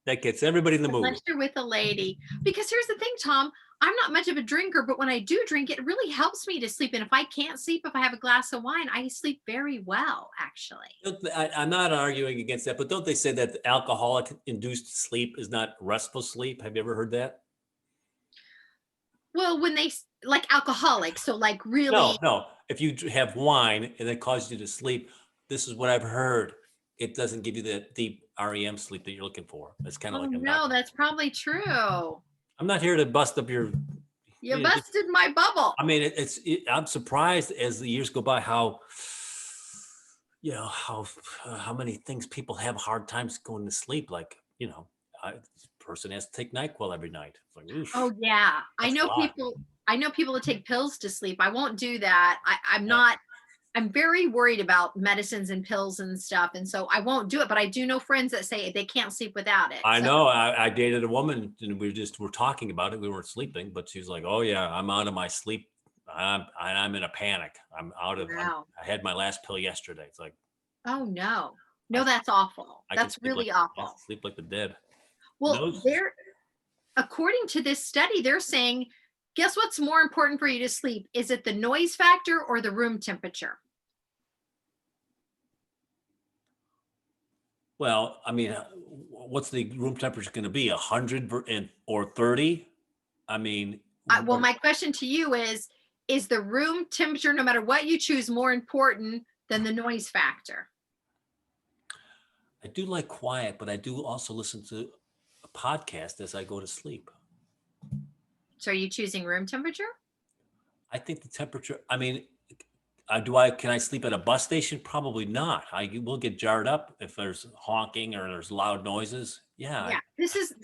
Speaker 2: That gets everybody in the mood.
Speaker 1: Unless you're with a lady. Because here's the thing, Tom. I'm not much of a drinker, but when I do drink, it really helps me to sleep. And if I can't sleep, if I have a glass of wine, I sleep very well, actually.
Speaker 2: I'm not arguing against that, but don't they say that alcoholic-induced sleep is not restful sleep? Have you ever heard that?
Speaker 1: Well, when they like alcoholics, so like really.
Speaker 2: No. If you have wine and it causes you to sleep, this is what I've heard. It doesn't give you the deep REM sleep that you're looking for. It's kind of like
Speaker 1: no, that's probably true.
Speaker 2: I'm not here to bust up your.
Speaker 1: You busted my bubble.
Speaker 2: I mean, I'm surprised as the years go by how many things people have hard times going to sleep. Like, person has to take NyQuil every night. It's like, oof,
Speaker 1: oh yeah, I know people that take pills to sleep. I won't do that. I'm very worried about medicines and pills and stuff. And so I won't do it, but I do know friends that say they can't sleep without it.
Speaker 2: I know. I dated a woman and we're talking about it. We weren't sleeping, but she's like, oh yeah, I'm out of my sleep. I'm in a panic. I'm out of,
Speaker 1: wow.
Speaker 2: I had my last pill yesterday. It's like,
Speaker 1: oh no, that's awful. That's really awful.
Speaker 2: Sleep like the dead.
Speaker 1: Well, according to this study, they're saying, guess what's more important for you to sleep? Is it the noise factor or the room temperature?
Speaker 2: Well, I mean, what's the room temperature going to be? 100 or 30? I mean,
Speaker 1: well, my question to you is the room temperature, no matter what you choose, more important than the noise factor?
Speaker 2: I do like quiet, but I do also listen to a podcast as I go to sleep.
Speaker 1: So are you choosing room temperature?
Speaker 2: I think the temperature, I mean, can I sleep at a bus station? Probably not. I will get jarred up if there's honking or there's loud noises. Yeah.
Speaker 1: Yeah. This is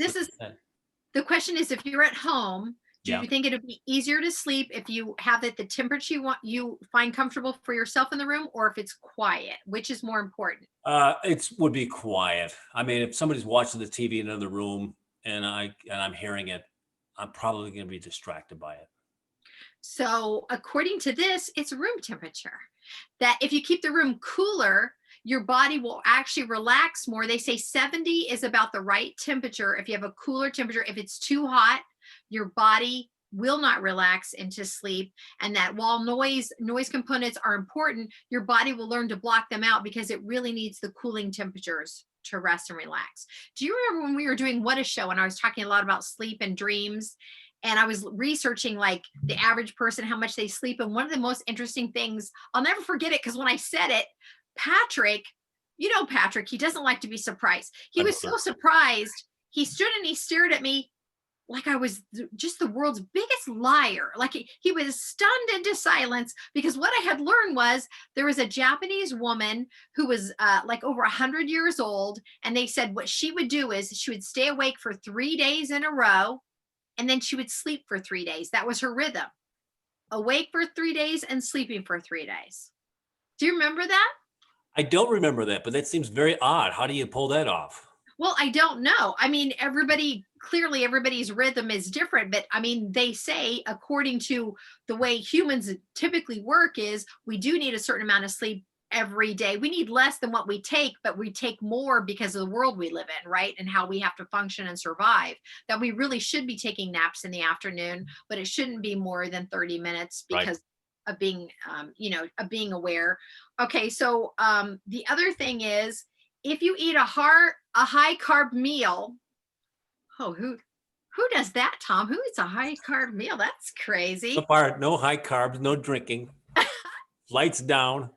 Speaker 1: the question is, if you're at home, do you think it would be easier to sleep if you have the temperature you find comfortable for yourself in the room, or if it's quiet? Which is more important?
Speaker 2: It would be quiet. I mean, if somebody's watching the TV in another room and I'm hearing it, I'm probably going to be distracted by it.
Speaker 1: So according to this, it's room temperature. That if you keep the room cooler, your body will actually relax more. They say 70 is about the right temperature. If you have a cooler temperature, if it's too hot, your body will not relax into sleep. And that while noise components are important, your body will learn to block them out because it really needs the cooling temperatures to rest and relax. Do you remember when we were doing What a Show and I was talking a lot about sleep and dreams? And I was researching like the average person, how much they sleep. And one of the most interesting things, I'll never forget it, because when I said it, Patrick, he doesn't like to be surprised. He was so surprised. He stood and he stared at me like I was just the world's biggest liar. Like he was stunned into silence because what I had learned was there was a Japanese woman who was like over 100 years old. And they said what she would do is she would stay awake for 3 days in a row and then she would sleep for 3 days. That was her rhythm. Awake for 3 days and sleeping for 3 days. Do you remember that?
Speaker 2: I don't remember that, but that seems very odd. How do you pull that off?
Speaker 1: Well, I don't know. I mean, clearly everybody's rhythm is different, but I mean, they say according to the way humans typically work is we do need a certain amount of sleep every day. We need less than what we take, but we take more because of the world we live in, right? And how we have to function and survive. That we really should be taking naps in the afternoon, but it shouldn't be more than 30 minutes
Speaker 2: Right.
Speaker 1: because of being, of being aware. Okay, so the other thing is if you eat a high carb meal, oh, who does that, Tom? Who eats a high carb meal? That's
Speaker 2: So
Speaker 1: crazy.
Speaker 2: far, no high carbs, no drinking, lights down.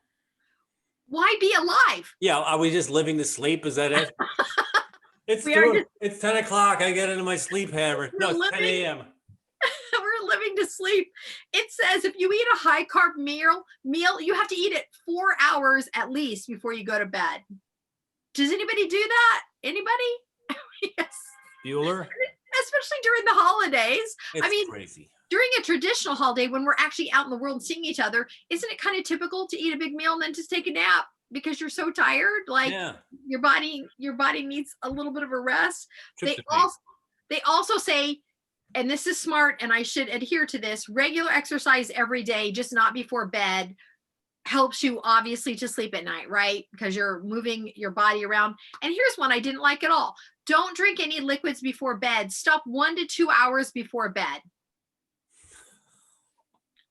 Speaker 1: Why be alive?
Speaker 2: Yeah, are we just living to sleep? Is that it? It's
Speaker 1: We are just
Speaker 2: it's 10 o'clock. I get into my sleep hammer. No,
Speaker 1: we're
Speaker 2: it's 10
Speaker 1: living
Speaker 2: a.m.
Speaker 1: we're living to sleep. It says if you eat a high carb meal, you have to eat it 4 hours at least before you go to bed. Does anybody do that? Anybody? Yes.
Speaker 2: Bueller?
Speaker 1: Especially during the holidays.
Speaker 2: It's
Speaker 1: I mean,
Speaker 2: crazy.
Speaker 1: during a traditional holiday when we're actually out in the world seeing each other, isn't it kind of typical to eat a big meal and then just take a nap because you're so tired? Like
Speaker 2: Yeah,
Speaker 1: your body needs a little bit of a rest. They
Speaker 2: tryptophan.
Speaker 1: also say, and this is smart, and I should adhere to this, regular exercise every day, just not before bed, helps you obviously to sleep at night, right? Because you're moving your body around. And here's one I didn't like at all. Don't drink any liquids before bed. Stop 1 to 2 hours before bed.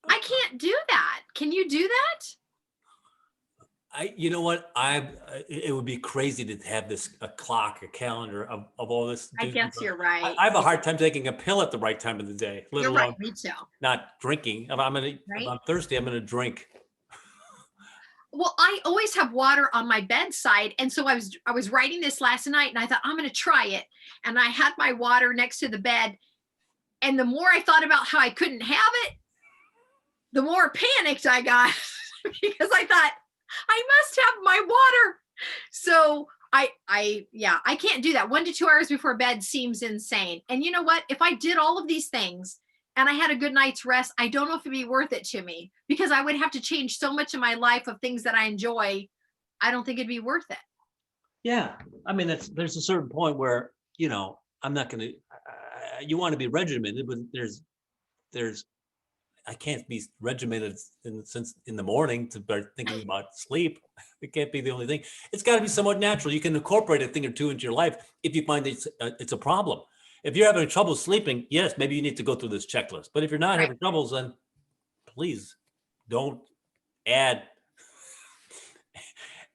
Speaker 1: I can't do that. Can you do that?
Speaker 2: You know what? It would be crazy to have a clock, a calendar of all this.
Speaker 1: I guess you're right.
Speaker 2: I have a hard time taking a pill at the right time of the day, let
Speaker 1: You're right.
Speaker 2: alone
Speaker 1: Me too.
Speaker 2: not drinking. If
Speaker 1: Right.
Speaker 2: I'm thirsty, I'm gonna drink.
Speaker 1: Well, I always have water on my bedside. And so I was writing this last night and I thought, I'm going to try it. And I had my water next to the bed. And the more I thought about how I couldn't have it, the more panicked I got because I thought, I must have my water. So I can't do that. 1 to 2 hours before bed seems insane. And you know what? If I did all of these things and I had a good night's rest, I don't know if it'd be worth it to me because I would have to change so much in my life of things that I enjoy. I don't think it'd be worth it.
Speaker 2: Yeah, I mean, there's a certain point where I'm not gonna. You want to be regimented, but there's I can't be regimented in the morning to start thinking about sleep. It can't be the only thing. It's got to be somewhat natural. You can incorporate a thing or two into your life if you find it's a problem. If you're having trouble sleeping, yes, maybe you need to go through this checklist. But if you're not
Speaker 1: Right.
Speaker 2: having troubles, then please don't add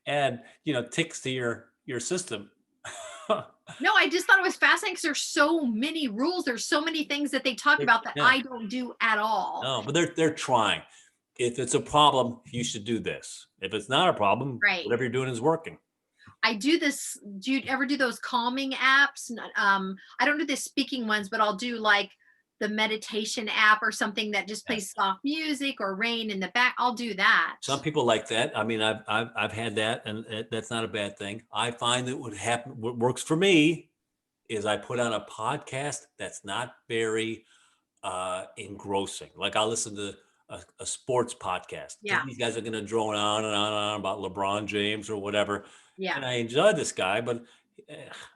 Speaker 2: ticks to your system.
Speaker 1: No, I just thought it was fascinating because there's so many rules. There's so many things that they talk about that
Speaker 2: Yeah.
Speaker 1: I don't do at all.
Speaker 2: No, but they're trying. If it's a problem, you should do this. If it's not a problem,
Speaker 1: Right.
Speaker 2: whatever you're doing is working.
Speaker 1: I do this. Do you ever do those calming apps? I don't do the speaking ones, but I'll do like the meditation app or something that just plays soft music or rain in the back. I'll do that.
Speaker 2: Some people like that. I mean, I've had that, and that's not a bad thing. I find that what works for me is I put on a podcast that's not very engrossing. Like I'll listen to a sports podcast.
Speaker 1: Yeah.
Speaker 2: These guys are going to drone on and on and on about LeBron James or whatever.
Speaker 1: Yeah.
Speaker 2: And I enjoy this guy, but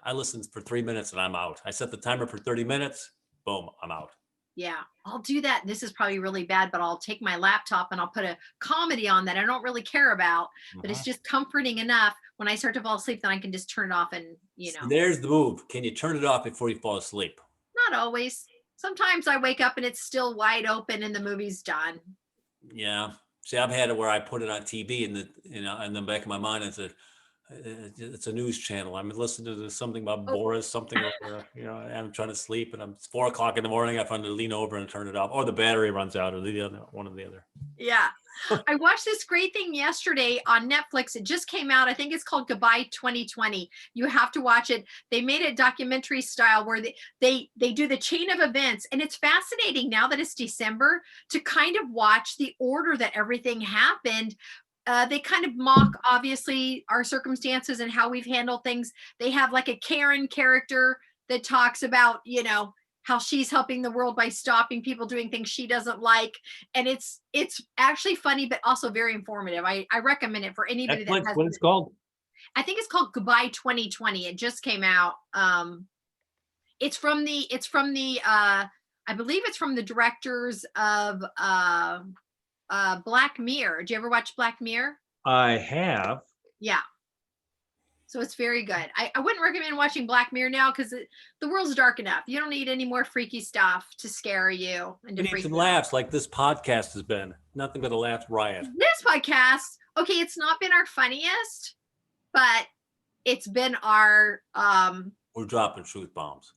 Speaker 2: I listen for 3 minutes and I'm out. I set the timer for 30 minutes. Boom, I'm out.
Speaker 1: Yeah, I'll do that. This is probably really bad, but I'll take my laptop and I'll put a comedy on that I don't really care about, but it's just comforting enough. When I start to fall asleep, then I can just turn it off and,
Speaker 2: So there's the move. Can you turn it off before you fall asleep?
Speaker 1: Not always. Sometimes I wake up and it's still wide open and the movie's done.
Speaker 2: Yeah. See, I've had it where I put it on TV and in the back of my mind, I said, It's a news channel. I'm listening to something about
Speaker 1: Oh,
Speaker 2: Boris, something over, I'm trying to sleep and it's 4 o'clock in the morning. I find to lean over and turn it off, or the battery runs out, or the other, one or the other.
Speaker 1: yeah. I watched this great thing yesterday on Netflix. It just came out. I think it's called Goodbye 2020. You have to watch it. They made it documentary style where they do the chain of events, and it's fascinating now that it's December to kind of watch the order that everything happened. They kind of mock, obviously, our circumstances and how we've handled things. They have like a Karen character that talks about, how she's helping the world by stopping people doing things she doesn't like. And it's actually funny, but also very informative. I recommend it for anybody that
Speaker 2: Netflix,
Speaker 1: has.
Speaker 2: what it's called?
Speaker 1: I think it's called Goodbye 2020. It just came out. It's from the I believe it's from the directors of Black Mirror. Do you ever watch Black Mirror?
Speaker 2: I have.
Speaker 1: Yeah. So it's very good. I wouldn't recommend watching Black Mirror now because the world's dark enough. You don't need any more freaky stuff to scare you and
Speaker 2: We
Speaker 1: to
Speaker 2: need
Speaker 1: freak
Speaker 2: some
Speaker 1: you out.
Speaker 2: laughs like this podcast has been. Nothing but a laugh riot.
Speaker 1: This podcast, okay, it's not been our funniest, but it's been our
Speaker 2: We're dropping truth bombs.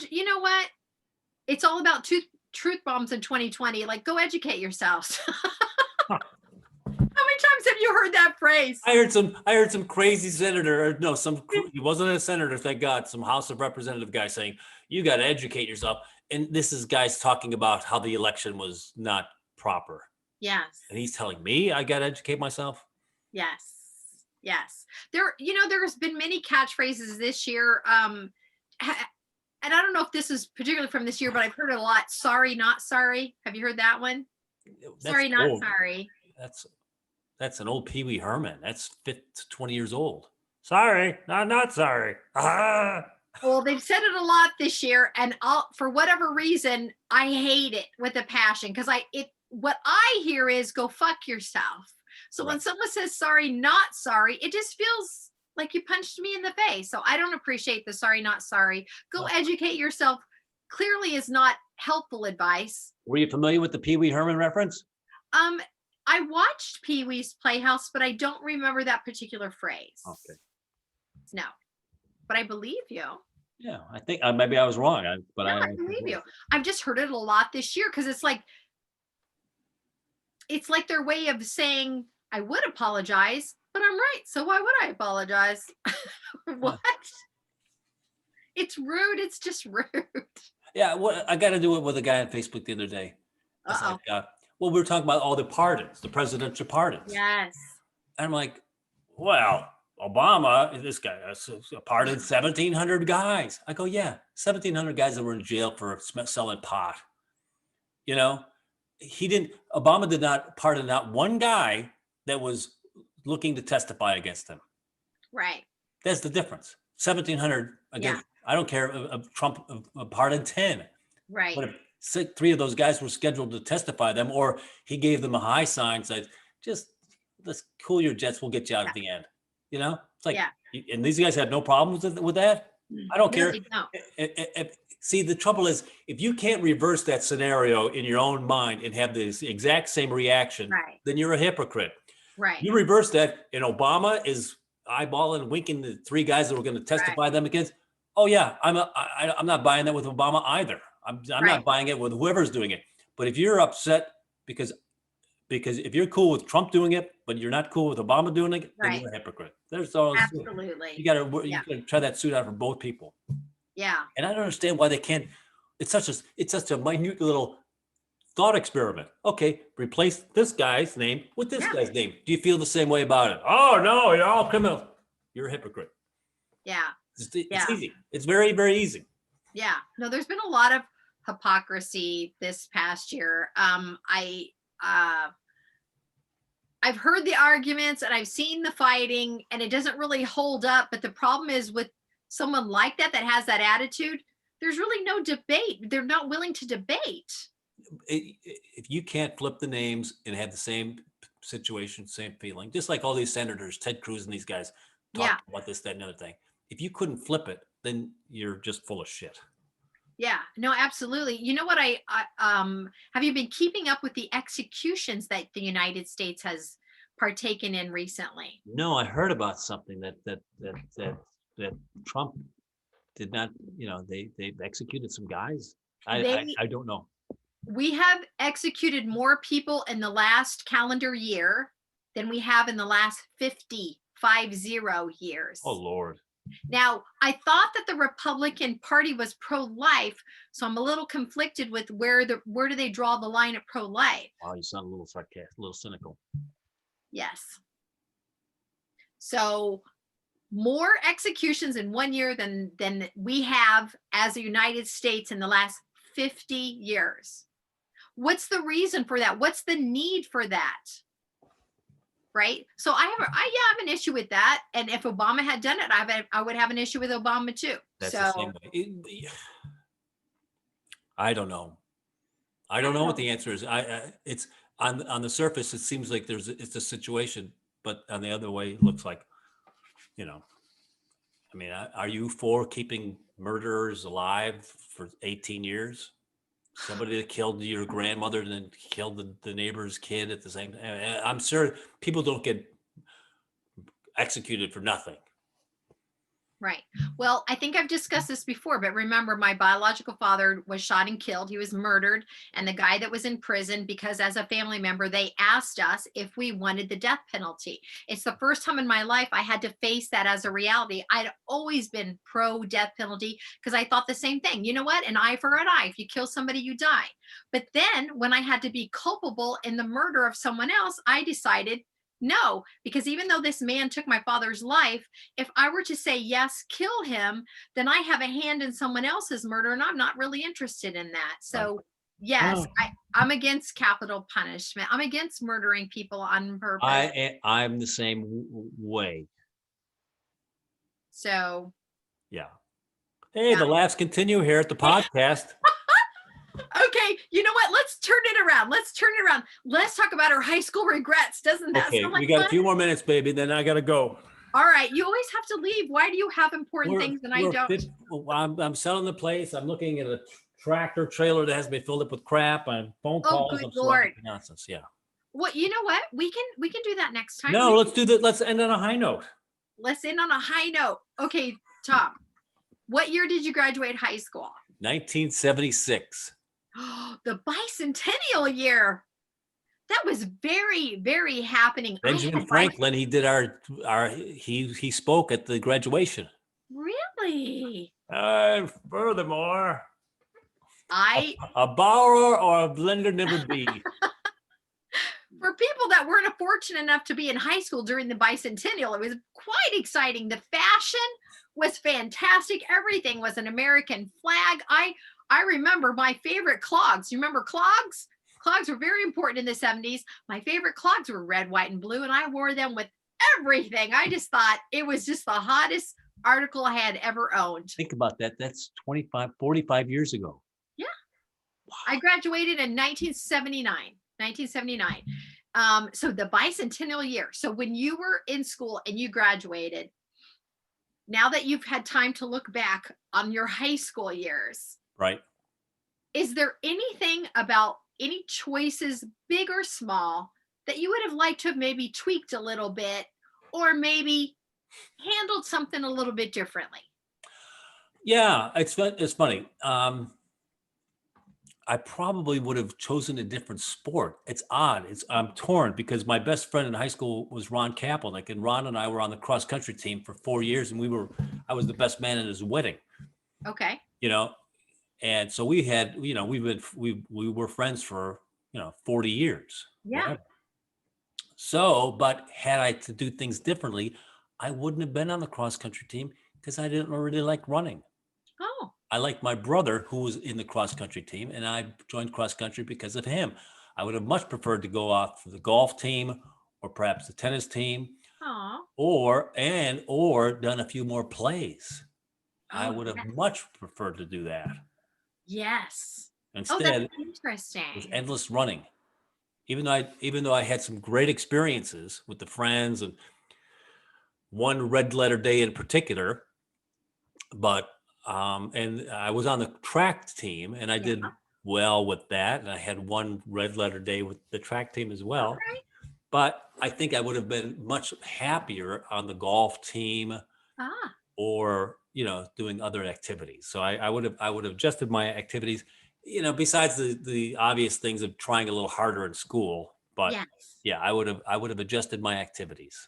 Speaker 1: you know what? It's all about truth bombs in 2020. Like, go educate yourselves. How many times have you heard that phrase?
Speaker 2: I heard some crazy senator, or no, he wasn't a senator, thank God, some House of Representative guy saying, you got to educate yourself. And this is guys talking about how the election was not proper.
Speaker 1: Yes.
Speaker 2: And he's telling me I got to educate myself.
Speaker 1: Yes. Yes. There's been many catchphrases this year. And I don't know if this is particularly from this year, but I've heard it a lot. Sorry, not sorry. Have you heard that one? Sorry, not
Speaker 2: old.
Speaker 1: sorry.
Speaker 2: That's an old Pee Wee Herman. That's 20 years old. Sorry, not sorry. Ah.
Speaker 1: Well, they've said it a lot this year, and for whatever reason, I hate it with a passion because what I hear is go fuck yourself. So when someone says sorry, not sorry, it just feels like you punched me in the face. So I don't appreciate the sorry, not sorry. Go educate yourself. Clearly is not helpful advice.
Speaker 2: Were you familiar with the Pee Wee Herman reference?
Speaker 1: I watched Pee Wee's Playhouse, but I don't remember that particular phrase.
Speaker 2: Okay.
Speaker 1: No, but I believe you.
Speaker 2: Yeah, I think maybe I was wrong, I
Speaker 1: believe you. I've just heard it a lot this year because it's like their way of saying I would apologize, but I'm right. So why would I apologize? What? It's rude. It's just rude.
Speaker 2: Yeah, I got to do it with a guy on Facebook the other day. Like, we were talking about all the pardons, the presidential pardons.
Speaker 1: Yes.
Speaker 2: And I'm like, well, Obama, this guy pardoned 1,700 guys. I go, yeah, 1,700 guys that were in jail for selling pot. Obama did not pardon not one guy that was looking to testify against him.
Speaker 1: Right.
Speaker 2: That's the difference. 1,700 against, I don't care if Trump pardoned 10.
Speaker 1: Right.
Speaker 2: But if 3 of those guys were scheduled to testify them, or he gave them a high sign, said, just let's cool your jets, we'll get you out at the end. It's like, and these guys had no problems with that. I don't care.
Speaker 1: No.
Speaker 2: See, the trouble is, if you can't reverse that scenario in your own mind and have the exact same reaction, then you're a hypocrite.
Speaker 1: Right.
Speaker 2: You reverse that, and Obama is eyeballing, winking the 3 guys that were going to testify them against. Oh yeah, I'm not buying that with Obama either. I'm not buying it with whoever's doing it. But if you're upset because if you're cool with Trump doing it, but you're not cool with Obama doing it, then you're a hypocrite. There's all
Speaker 1: absolutely.
Speaker 2: You gotta try that suit out for both people.
Speaker 1: Yeah.
Speaker 2: And I don't understand why they can't. It's such a minute little thought experiment. Okay, replace this guy's name with this guy's name. Do you feel the same way about it? Oh no, you're all criminal. You're a hypocrite.
Speaker 1: Yeah.
Speaker 2: It's easy. It's very, very easy.
Speaker 1: Yeah. No, there's been a lot of hypocrisy this past year. I've heard the arguments and I've seen the fighting, and it doesn't really hold up. But the problem is with someone like that has that attitude, there's really no debate. They're not willing to debate.
Speaker 2: If you can't flip the names and have the same situation, same feeling, just like all these senators, Ted Cruz and these guys talk about this, that, and other thing. If you couldn't flip it, then you're just full of shit.
Speaker 1: Yeah, no, absolutely. You know what? Have you been keeping up with the executions that the United States has partaken in recently?
Speaker 2: No, I heard about something that Trump did not, they executed some guys.
Speaker 1: They
Speaker 2: I don't know.
Speaker 1: We have executed more people in the last calendar year than we have in the last 50 years.
Speaker 2: Oh, Lord.
Speaker 1: Now, I thought that the Republican Party was pro-life, so I'm a little conflicted with where do they draw the line at pro-life?
Speaker 2: Wow, you sound a little sarcastic, a little cynical.
Speaker 1: Yes. So more executions in 1 year than we have as a United States in the last 50 years. What's the reason for that? What's the need for that? Right. So I have an issue with that. And if Obama had done it, I would have an issue with Obama too.
Speaker 2: That's the same way. I don't know. I don't know what the answer is. It's on the surface, it seems like it's a situation, but on the other way, it looks like, I mean, are you for keeping murderers alive for 18 years? Somebody that killed your grandmother and then killed the neighbor's kid at the same time. I'm sure people don't get executed for nothing.
Speaker 1: Right. Well, I think I've discussed this before, but remember, my biological father was shot and killed. He was murdered. And the guy that was in prison, because as a family member, they asked us if we wanted the death penalty. It's the first time in my life I had to face that as a reality. I'd always been pro death penalty because I thought the same thing. You know what? An eye for an eye. If you kill somebody, you die. But then when I had to be culpable in the murder of someone else, I decided no, because even though this man took my father's life, if I were to say, yes, kill him, then I have a hand in someone else's murder and I'm not really interested in that. So, yes, I'm against capital punishment. I'm against murdering people on purpose.
Speaker 2: I'm the same way.
Speaker 1: So,
Speaker 2: yeah. Hey, the laughs continue here at the podcast.
Speaker 1: Okay, you know what? Let's turn it around. Let's talk about our high school regrets. Doesn't that sound like
Speaker 2: we got
Speaker 1: fun?
Speaker 2: a few more minutes, baby. Then I gotta go.
Speaker 1: All right, you always have to leave. Why do you have important things and I don't?
Speaker 2: I'm selling the place. I'm looking at a tractor trailer that has been filled up with crap and phone calls.
Speaker 1: Oh, good Lord.
Speaker 2: Nonsense. Yeah.
Speaker 1: Well, you know what? We can do that next time.
Speaker 2: No, let's do that. Let's end on a high note.
Speaker 1: Let's end on a high note. Okay, Tom. What year did you graduate high school?
Speaker 2: 1976.
Speaker 1: The bicentennial year. That was very, very happening.
Speaker 2: Benjamin Franklin, he did he spoke at the graduation.
Speaker 1: Really?
Speaker 2: Furthermore, a borrower or a blender never be.
Speaker 1: For people that weren't fortunate enough to be in high school during the bicentennial, it was quite exciting. The fashion was fantastic. Everything was an American flag. I remember my favorite clogs. You remember clogs? Clogs were very important in the 70s. My favorite clogs were red, white, and blue, and I wore them with everything. I just thought it was just the hottest article I had ever owned.
Speaker 2: Think about that. That's 45 years ago.
Speaker 1: Yeah. Wow. I graduated in 1979. So the bicentennial year. So when you were in school and you graduated, now that you've had time to look back on your high school years,
Speaker 2: right?
Speaker 1: Is there anything about any choices, big or small, that you would have liked to have maybe tweaked a little bit or maybe handled something a little bit differently?
Speaker 2: Yeah, it's funny. I probably would have chosen a different sport. It's odd. I'm torn because my best friend in high school was Ron Kaplick, and Ron and I were on the cross country team for 4 years, and I was the best man at his wedding.
Speaker 1: Okay.
Speaker 2: And so we had, we were friends for 40 years.
Speaker 1: Yeah.
Speaker 2: Whatever. So, but had I to do things differently, I wouldn't have been on the cross country team because I didn't really like running.
Speaker 1: Oh.
Speaker 2: I liked my brother who was in the cross country team, and I joined cross country because of him. I would have much preferred to go off for the golf team or perhaps the tennis team.
Speaker 1: Aww.
Speaker 2: or done a few more plays.
Speaker 1: Oh,
Speaker 2: I would have much preferred to do that.
Speaker 1: Yes.
Speaker 2: Instead,
Speaker 1: that's interesting.
Speaker 2: It was endless running. Even though I had some great experiences with the friends and one red letter day in particular, but and I was on the track team and I did well with that, and I had one red letter day with the track team as well.
Speaker 1: Right.
Speaker 2: but I think I would have been much happier on the golf team
Speaker 1: Ah,
Speaker 2: or, doing other activities. So I would have adjusted my activities, besides the obvious things of trying a little harder in school. But
Speaker 1: yes.
Speaker 2: yeah, I would have adjusted my activities.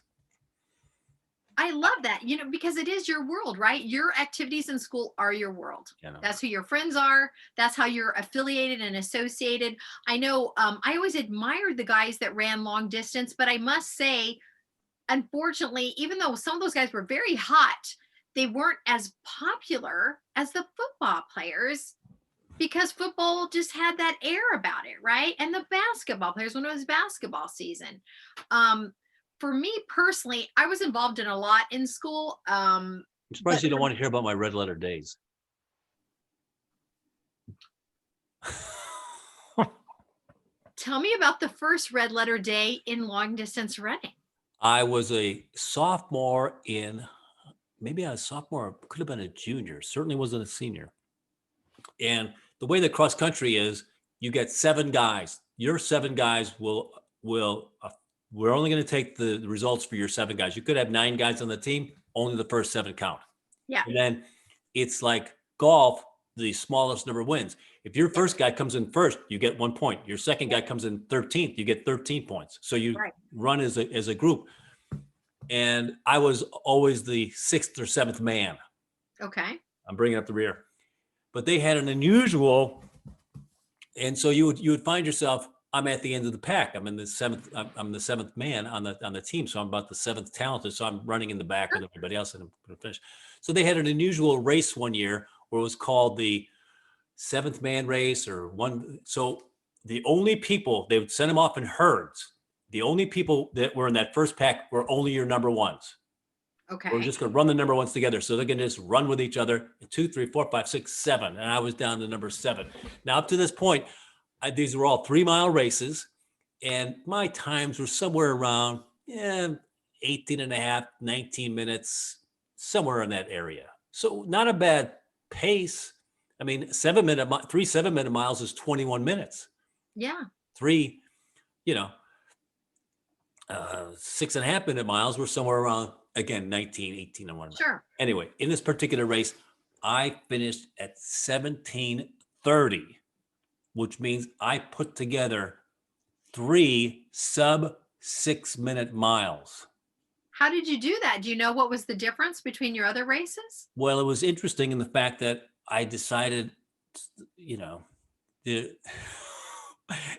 Speaker 1: I love that, because it is your world, right? Your activities in school are your world.
Speaker 2: You know,
Speaker 1: That's who your friends are. That's how you're affiliated and associated. I know I always admired the guys that ran long distance, but I must say, unfortunately, even though some of those guys were very hot, they weren't as popular as the football players because football just had that air about it, right? And the basketball players when it was basketball season. Um, for me personally, I was involved in a lot in school.
Speaker 2: I'm surprised
Speaker 1: But
Speaker 2: you don't want to hear about my red letter days.
Speaker 1: tell me about the first red letter day in long distance running.
Speaker 2: I was a sophomore maybe a sophomore, could have been a junior, certainly wasn't a senior. And the way the cross country is, you get 7 guys. Your 7 guys we're only going to take the results for your 7 guys. You could have 9 guys on the team, only the first 7 count.
Speaker 1: Yeah.
Speaker 2: And then it's like golf, the smallest number wins. If your first guy comes in first, you get 1 point. Your second guy comes in 13th, you get 13 points. So you
Speaker 1: Right.
Speaker 2: run as a group. And I was always the 6th or 7th man.
Speaker 1: Okay.
Speaker 2: I'm bringing up the rear. But they had an unusual, and so you would find yourself, I'm at the end of the pack. I'm in the 7th. I'm the 7th man on the team, so I'm about the 7th talented. So I'm running in the back with everybody else, and I'm going to finish. So they had an unusual race one year where it was called the 7th man race or one. So the only people, they would send them off in herds. The only people that were in that first pack were only your number ones.
Speaker 1: Okay.
Speaker 2: We're just going to run the number ones together. So they're going to just run with each other. 2, 3, 4, 5, 6, 7. And I was down to number 7. Now, up to this point, these were all 3-mile races. And my times were somewhere around 18 and a half, 19 minutes, somewhere in that area. So not a bad pace. I mean, 3 7-minute miles is 21 minutes.
Speaker 1: Yeah.
Speaker 2: 3, 6.5-minute miles were somewhere around, again, 19, 18 and 1.
Speaker 1: Sure.
Speaker 2: Anyway, in this particular race, I finished at 17:30, which means I put together 3 sub 6-minute miles.
Speaker 1: How did you do that? Do you know what was the difference between your other races?
Speaker 2: Well, it was interesting in the fact that I decided, the,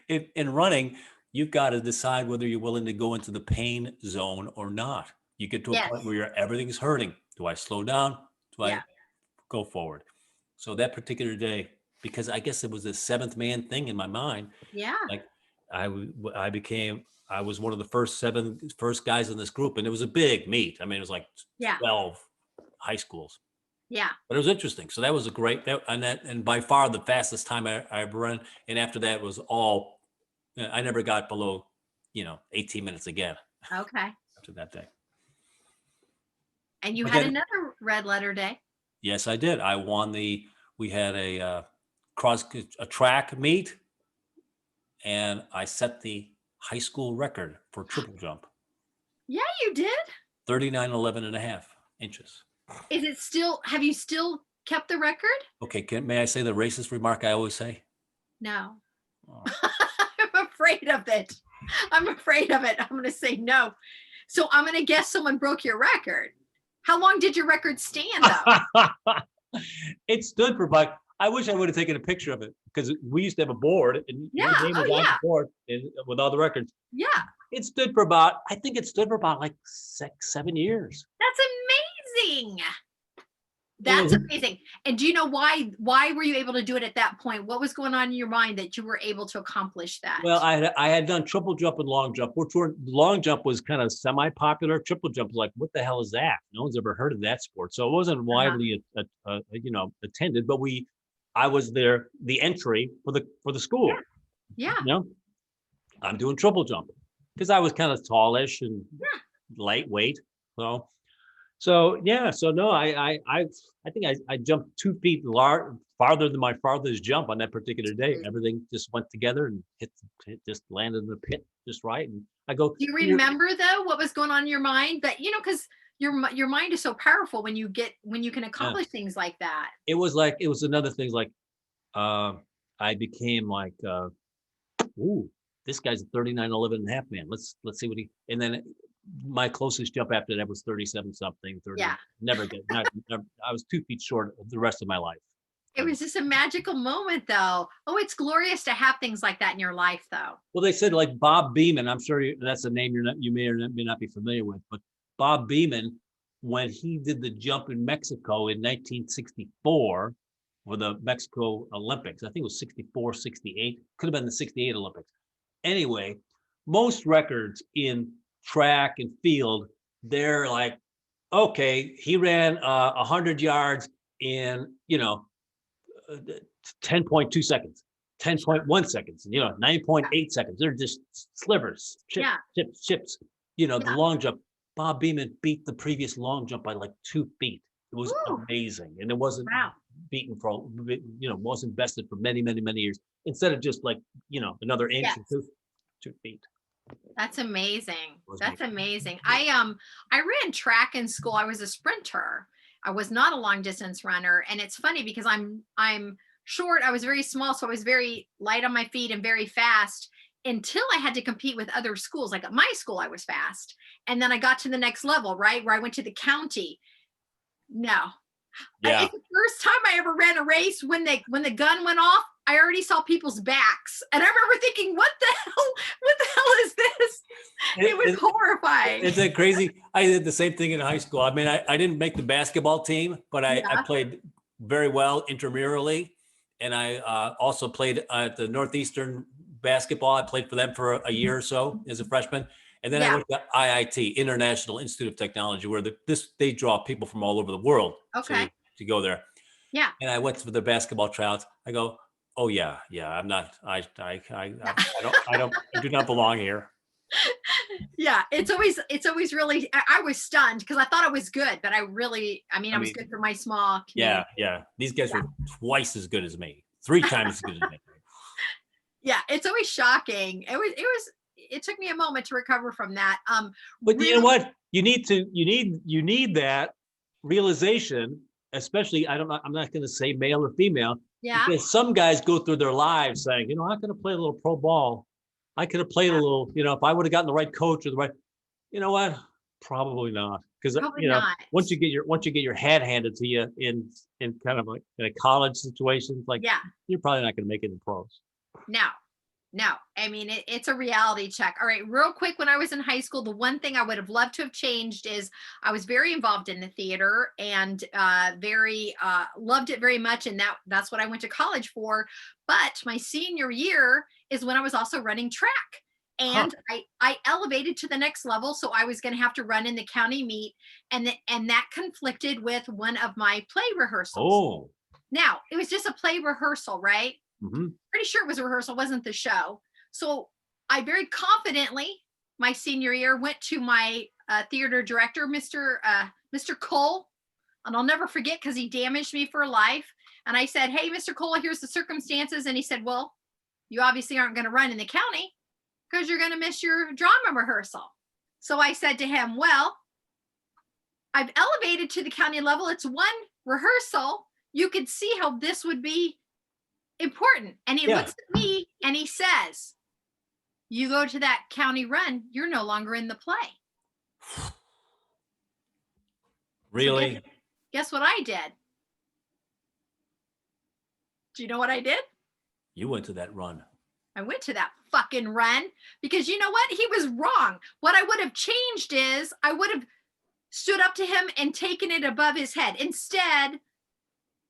Speaker 2: in running, you've got to decide whether you're willing to go into the pain zone or not. You get to a
Speaker 1: Yes.
Speaker 2: point where everything's hurting. Do I slow down? Do I
Speaker 1: Yeah.
Speaker 2: go forward? So that particular day, because I guess it was a 7th man thing in my mind,
Speaker 1: Yeah.
Speaker 2: like I was one of the first guys in this group, and it was a big meet. I mean, it was like
Speaker 1: Yeah.
Speaker 2: 12 high schools,
Speaker 1: Yeah.
Speaker 2: but it was interesting. So that was a great, and by far the fastest time I ever run. And after that was all, I never got below, 18 minutes again
Speaker 1: Okay.
Speaker 2: after that day.
Speaker 1: And you
Speaker 2: But
Speaker 1: had
Speaker 2: then,
Speaker 1: another red letter day.
Speaker 2: yes, I did. We had a track meet, and I set the high school record for triple jump,
Speaker 1: Yeah, you did.
Speaker 2: 39, 11 and a half inches.
Speaker 1: Is it still, have you still kept the record?
Speaker 2: Okay, may I say the racist remark I always say?
Speaker 1: No.
Speaker 2: Oh.
Speaker 1: I'm afraid of it. I'm afraid of it. I'm going to say no. So I'm going to guess someone broke your record. How long did your record stand though?
Speaker 2: It stood for about, I wish I would have taken a picture of it, because we used to have a board, and
Speaker 1: Yeah.
Speaker 2: your name
Speaker 1: Oh,
Speaker 2: was on
Speaker 1: yeah.
Speaker 2: the board with all the records.
Speaker 1: Yeah.
Speaker 2: I think it stood for about like 6, 7 years.
Speaker 1: That's amazing. That's amazing. And do you know why were you able to do it at that point? What was going on in your mind that you were able to accomplish that?
Speaker 2: Well, I had done triple jump and long jump, which long jump was kind of semi-popular. Triple jump was like, what the hell is that? No one's ever heard of that sport. So it wasn't widely, attended, but I was there, the entry for the school.
Speaker 1: Yeah.
Speaker 2: I'm doing triple jump because I was kind of tallish and lightweight. So yeah. So no, I think I jumped 2 feet farther than my farthest jump on that particular day. Everything just went together and just landed in the pit just right. And I go,
Speaker 1: Do you remember though what was going on in your mind? That because your mind is so powerful when you can
Speaker 2: yeah.
Speaker 1: accomplish things like that.
Speaker 2: It was another thing like, uh, I became like, ooh, this guy's a 39, 11 and a half man. Let's see what and then my closest jump after that was 37 something, 30.
Speaker 1: Yeah.
Speaker 2: Never, I was 2 feet short of the rest of my life.
Speaker 1: It was just a magical moment though. Oh, it's glorious to have things like that in your life though.
Speaker 2: Well, they said like Bob Beeman. I'm sure that's a name you may or may not be familiar with, but Bob Beeman, when he did the jump in Mexico in 1964 for the Mexico Olympics, I think it was 64, 68, could have been the 68 Olympics. Anyway, most records in track and field, they're like, okay, he ran 100 yards in 10.2 seconds, 10.1 seconds, 9.8 seconds. They're just slivers,
Speaker 1: Yeah.
Speaker 2: chips. The
Speaker 1: Yeah.
Speaker 2: long jump. Bob Beeman beat the previous long jump by like 2 feet. It was
Speaker 1: Woo.
Speaker 2: amazing. And it wasn't
Speaker 1: Wow.
Speaker 2: beaten wasn't bested for many, many, many years. Instead of just like, another inch
Speaker 1: Yes.
Speaker 2: or 2 feet.
Speaker 1: That's amazing.
Speaker 2: Was
Speaker 1: That's
Speaker 2: amazing.
Speaker 1: amazing. I ran track in school. I was a sprinter. I was not a long distance runner. And it's funny because I'm short. I was very small, so I was very light on my feet and very fast until I had to compete with other schools. Like at my school, I was fast. And then I got to the next level, right? Where I went to the county. No.
Speaker 2: Yeah.
Speaker 1: It's the first time I ever ran a race when the gun went off. I already saw people's backs, and I remember thinking, "What the hell? What the hell is this?" It was horrifying.
Speaker 2: Isn't that crazy? I did the same thing in high school. I mean, I didn't make the basketball team, but I
Speaker 1: Yeah.
Speaker 2: played very well intramurally, and I also played at the Northeastern basketball. I played for them for a year or so as a freshman, and then I
Speaker 1: Yeah.
Speaker 2: went to IIT, International Institute of Technology, where they draw people from all over the world
Speaker 1: Okay.
Speaker 2: to go there.
Speaker 1: Yeah.
Speaker 2: And I went to the basketball tryouts. I go, oh yeah, I'm not. I do not belong here.
Speaker 1: Yeah. It's always really. I was stunned because I thought I was good, but I was good for my small community.
Speaker 2: Yeah. These guys were twice as good as me, 3 times as good as me.
Speaker 1: Yeah. It's always shocking. It took me a moment to recover from that.
Speaker 2: But you know what? You need that realization, especially I'm not going to say male or female,
Speaker 1: Yeah.
Speaker 2: because some guys go through their lives saying, I'm going to play a little pro ball. I could have played a little, if I would have gotten the right coach or the right, you know what? Probably not. Because once you get your head handed to you in kind of like in a college situation, like you're probably not going to make it in pros.
Speaker 1: No. I mean, it's a reality check. All right, real quick. When I was in high school, the one thing I would have loved to have changed is I was very involved in the theater and very loved it very much. And that's what I went to college for. But my senior year is when I was also running track. And I elevated to the next level. So I was going to have to run in the county meet. And that conflicted with one of my play rehearsals.
Speaker 2: Oh.
Speaker 1: Now, it was just a play rehearsal, right?
Speaker 2: Mm-hmm.
Speaker 1: Pretty sure it was a rehearsal, wasn't the show. So I very confidently, my senior year, went to my theater director, Mr. Cole, and I'll never forget because he damaged me for life. And I said, "Hey, Mr. Cole, here's the circumstances." And he said, "Well, you obviously aren't going to run in the county because you're going to miss your drama rehearsal." So I said to him, "Well, I've elevated to the county level. It's one rehearsal. You could see how this would be important." And he looks at me and he says, "You go to that county run, you're no longer in the play."
Speaker 2: Really?
Speaker 1: So guess what I did? Do you know what I did?
Speaker 2: You went to that run.
Speaker 1: I went to that fucking run because you know what? He was wrong. What I would have changed is I would have stood up to him and taken it above his head. Instead,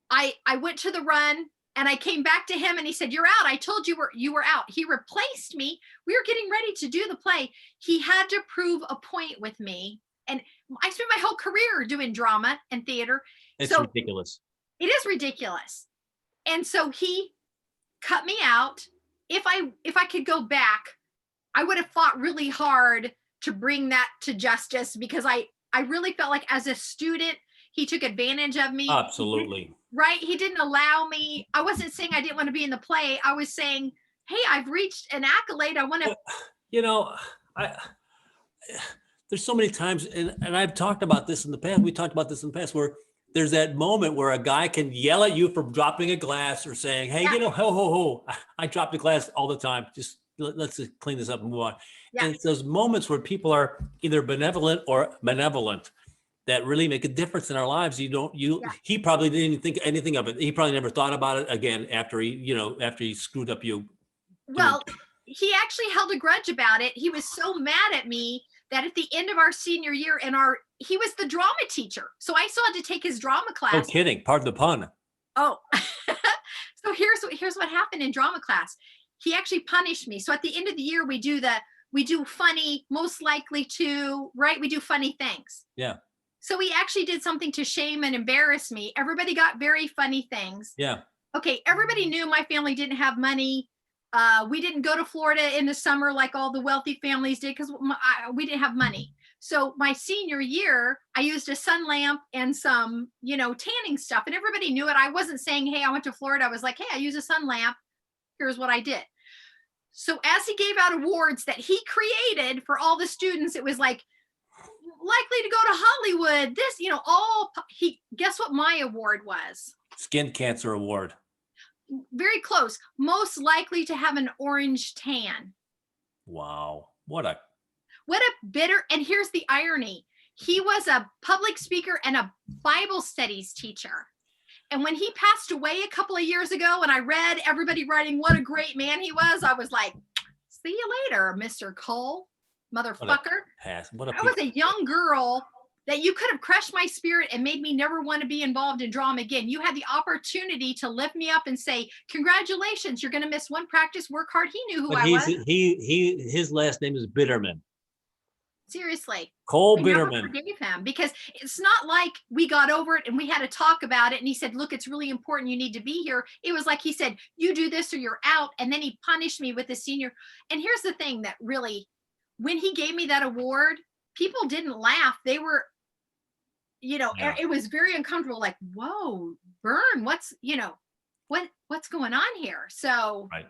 Speaker 1: I went to the run. And I came back to him and he said, "You're out. I told you you were out." He replaced me. We were getting ready to do the play. He had to prove a point with me. And I spent my whole career doing drama and theater.
Speaker 2: It's ridiculous.
Speaker 1: It is ridiculous. And so he cut me out. If I could go back, I would have fought really hard to bring that to justice because I really felt like as a student, he took advantage of me.
Speaker 2: Absolutely.
Speaker 1: Right? He didn't allow me. I wasn't saying I didn't want to be in the play. I was saying, "Hey, I've reached an accolade. I want to."
Speaker 2: I there's so many times, and I've talked about this in the past. We talked about this in the past where there's that moment where a guy can yell at you for dropping a glass or saying, "Hey,
Speaker 1: Yeah.
Speaker 2: ho, ho, ho. I drop the glass all the time. Just let's just clean this up and move on."
Speaker 1: Yeah.
Speaker 2: And it's those moments where people are either benevolent or malevolent that really make a difference in our lives. He probably didn't even think anything of it. He probably never thought about it again after he screwed up you.
Speaker 1: Well, he actually held a grudge about it. He was so mad at me that at the end of our senior year he was the drama teacher. So I still had to take his drama class.
Speaker 2: No kidding. Pardon the pun.
Speaker 1: Oh, so here's what happened in drama class. He actually punished me. So at the end of the year, we do funny, most likely to, right? We do funny things.
Speaker 2: Yeah.
Speaker 1: So he actually did something to shame and embarrass me. Everybody got very funny things.
Speaker 2: Yeah.
Speaker 1: Okay. Everybody knew my family didn't have money. We didn't go to Florida in the summer like all the wealthy families did because we didn't have money. So my senior year, I used a sun lamp and some, tanning stuff, and everybody knew it. I wasn't saying, "Hey, I went to Florida." I was like, "Hey, I use a sun lamp. Here's what I did." So as he gave out awards that he created for all the students, it was like likely to go to Hollywood. This, guess what my award was?
Speaker 2: Skin cancer award.
Speaker 1: Very close. Most likely to have an orange tan.
Speaker 2: Wow. What a
Speaker 1: bitter. And here's the irony. He was a public speaker and a Bible studies teacher. And when he passed away a couple of years ago, and I read everybody writing what a great man he was, I was like, "See you later, Mr. Cole, motherfucker." I was a young girl that you could have crushed my spirit and made me never want to be involved in drama again. You had the opportunity to lift me up and say, "Congratulations, you're going to miss one practice, work hard." He knew who I was.
Speaker 2: His last name is Bitterman.
Speaker 1: Seriously.
Speaker 2: Cole
Speaker 1: I
Speaker 2: Bitterman.
Speaker 1: never forgave him because it's not like we got over it and we had to talk about it. And he said, "Look, it's really important. You need to be here." It was like he said, "You do this or you're out." And then he punished me with the senior. And here's the thing that really, when he gave me that award, people didn't laugh. They were, It was very uncomfortable. Like, "Whoa, Vern, what's going on here?" So,
Speaker 2: right.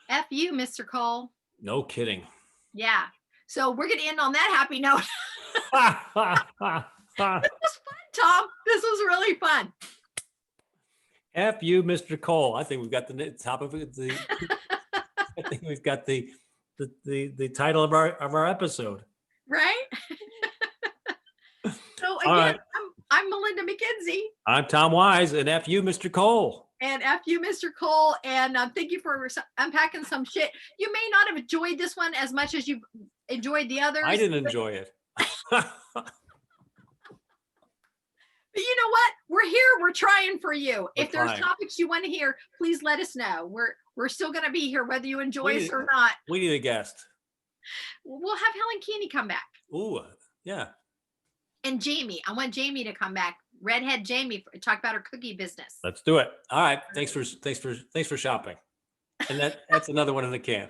Speaker 1: F you, Mr. Cole.
Speaker 2: No kidding.
Speaker 1: Yeah. So we're going to end on that happy note. This was fun, Tom. This was really fun.
Speaker 2: F you, Mr. Cole. I think we've got the top of it. I think we've got the title of our episode.
Speaker 1: Right? So again,
Speaker 2: right.
Speaker 1: I'm Melinda McKinsey.
Speaker 2: I'm Tom Wise, and F you, Mr. Cole.
Speaker 1: And F you, Mr. Cole. And thank you for unpacking some shit. You may not have enjoyed this one as much as you've enjoyed the others.
Speaker 2: I didn't enjoy it.
Speaker 1: But you know what? We're here. We're trying for you. If there's topics you want to hear, please let us know. We're still going to be here, whether you enjoy us or not.
Speaker 2: We need a guest.
Speaker 1: We'll have Helen Keeney come back.
Speaker 2: Ooh, yeah.
Speaker 1: And Jamie. I want Jamie to come back. Redhead Jamie, talk about her cookie business.
Speaker 2: Let's do it. All right. Thanks for shopping. And that's another one in the can.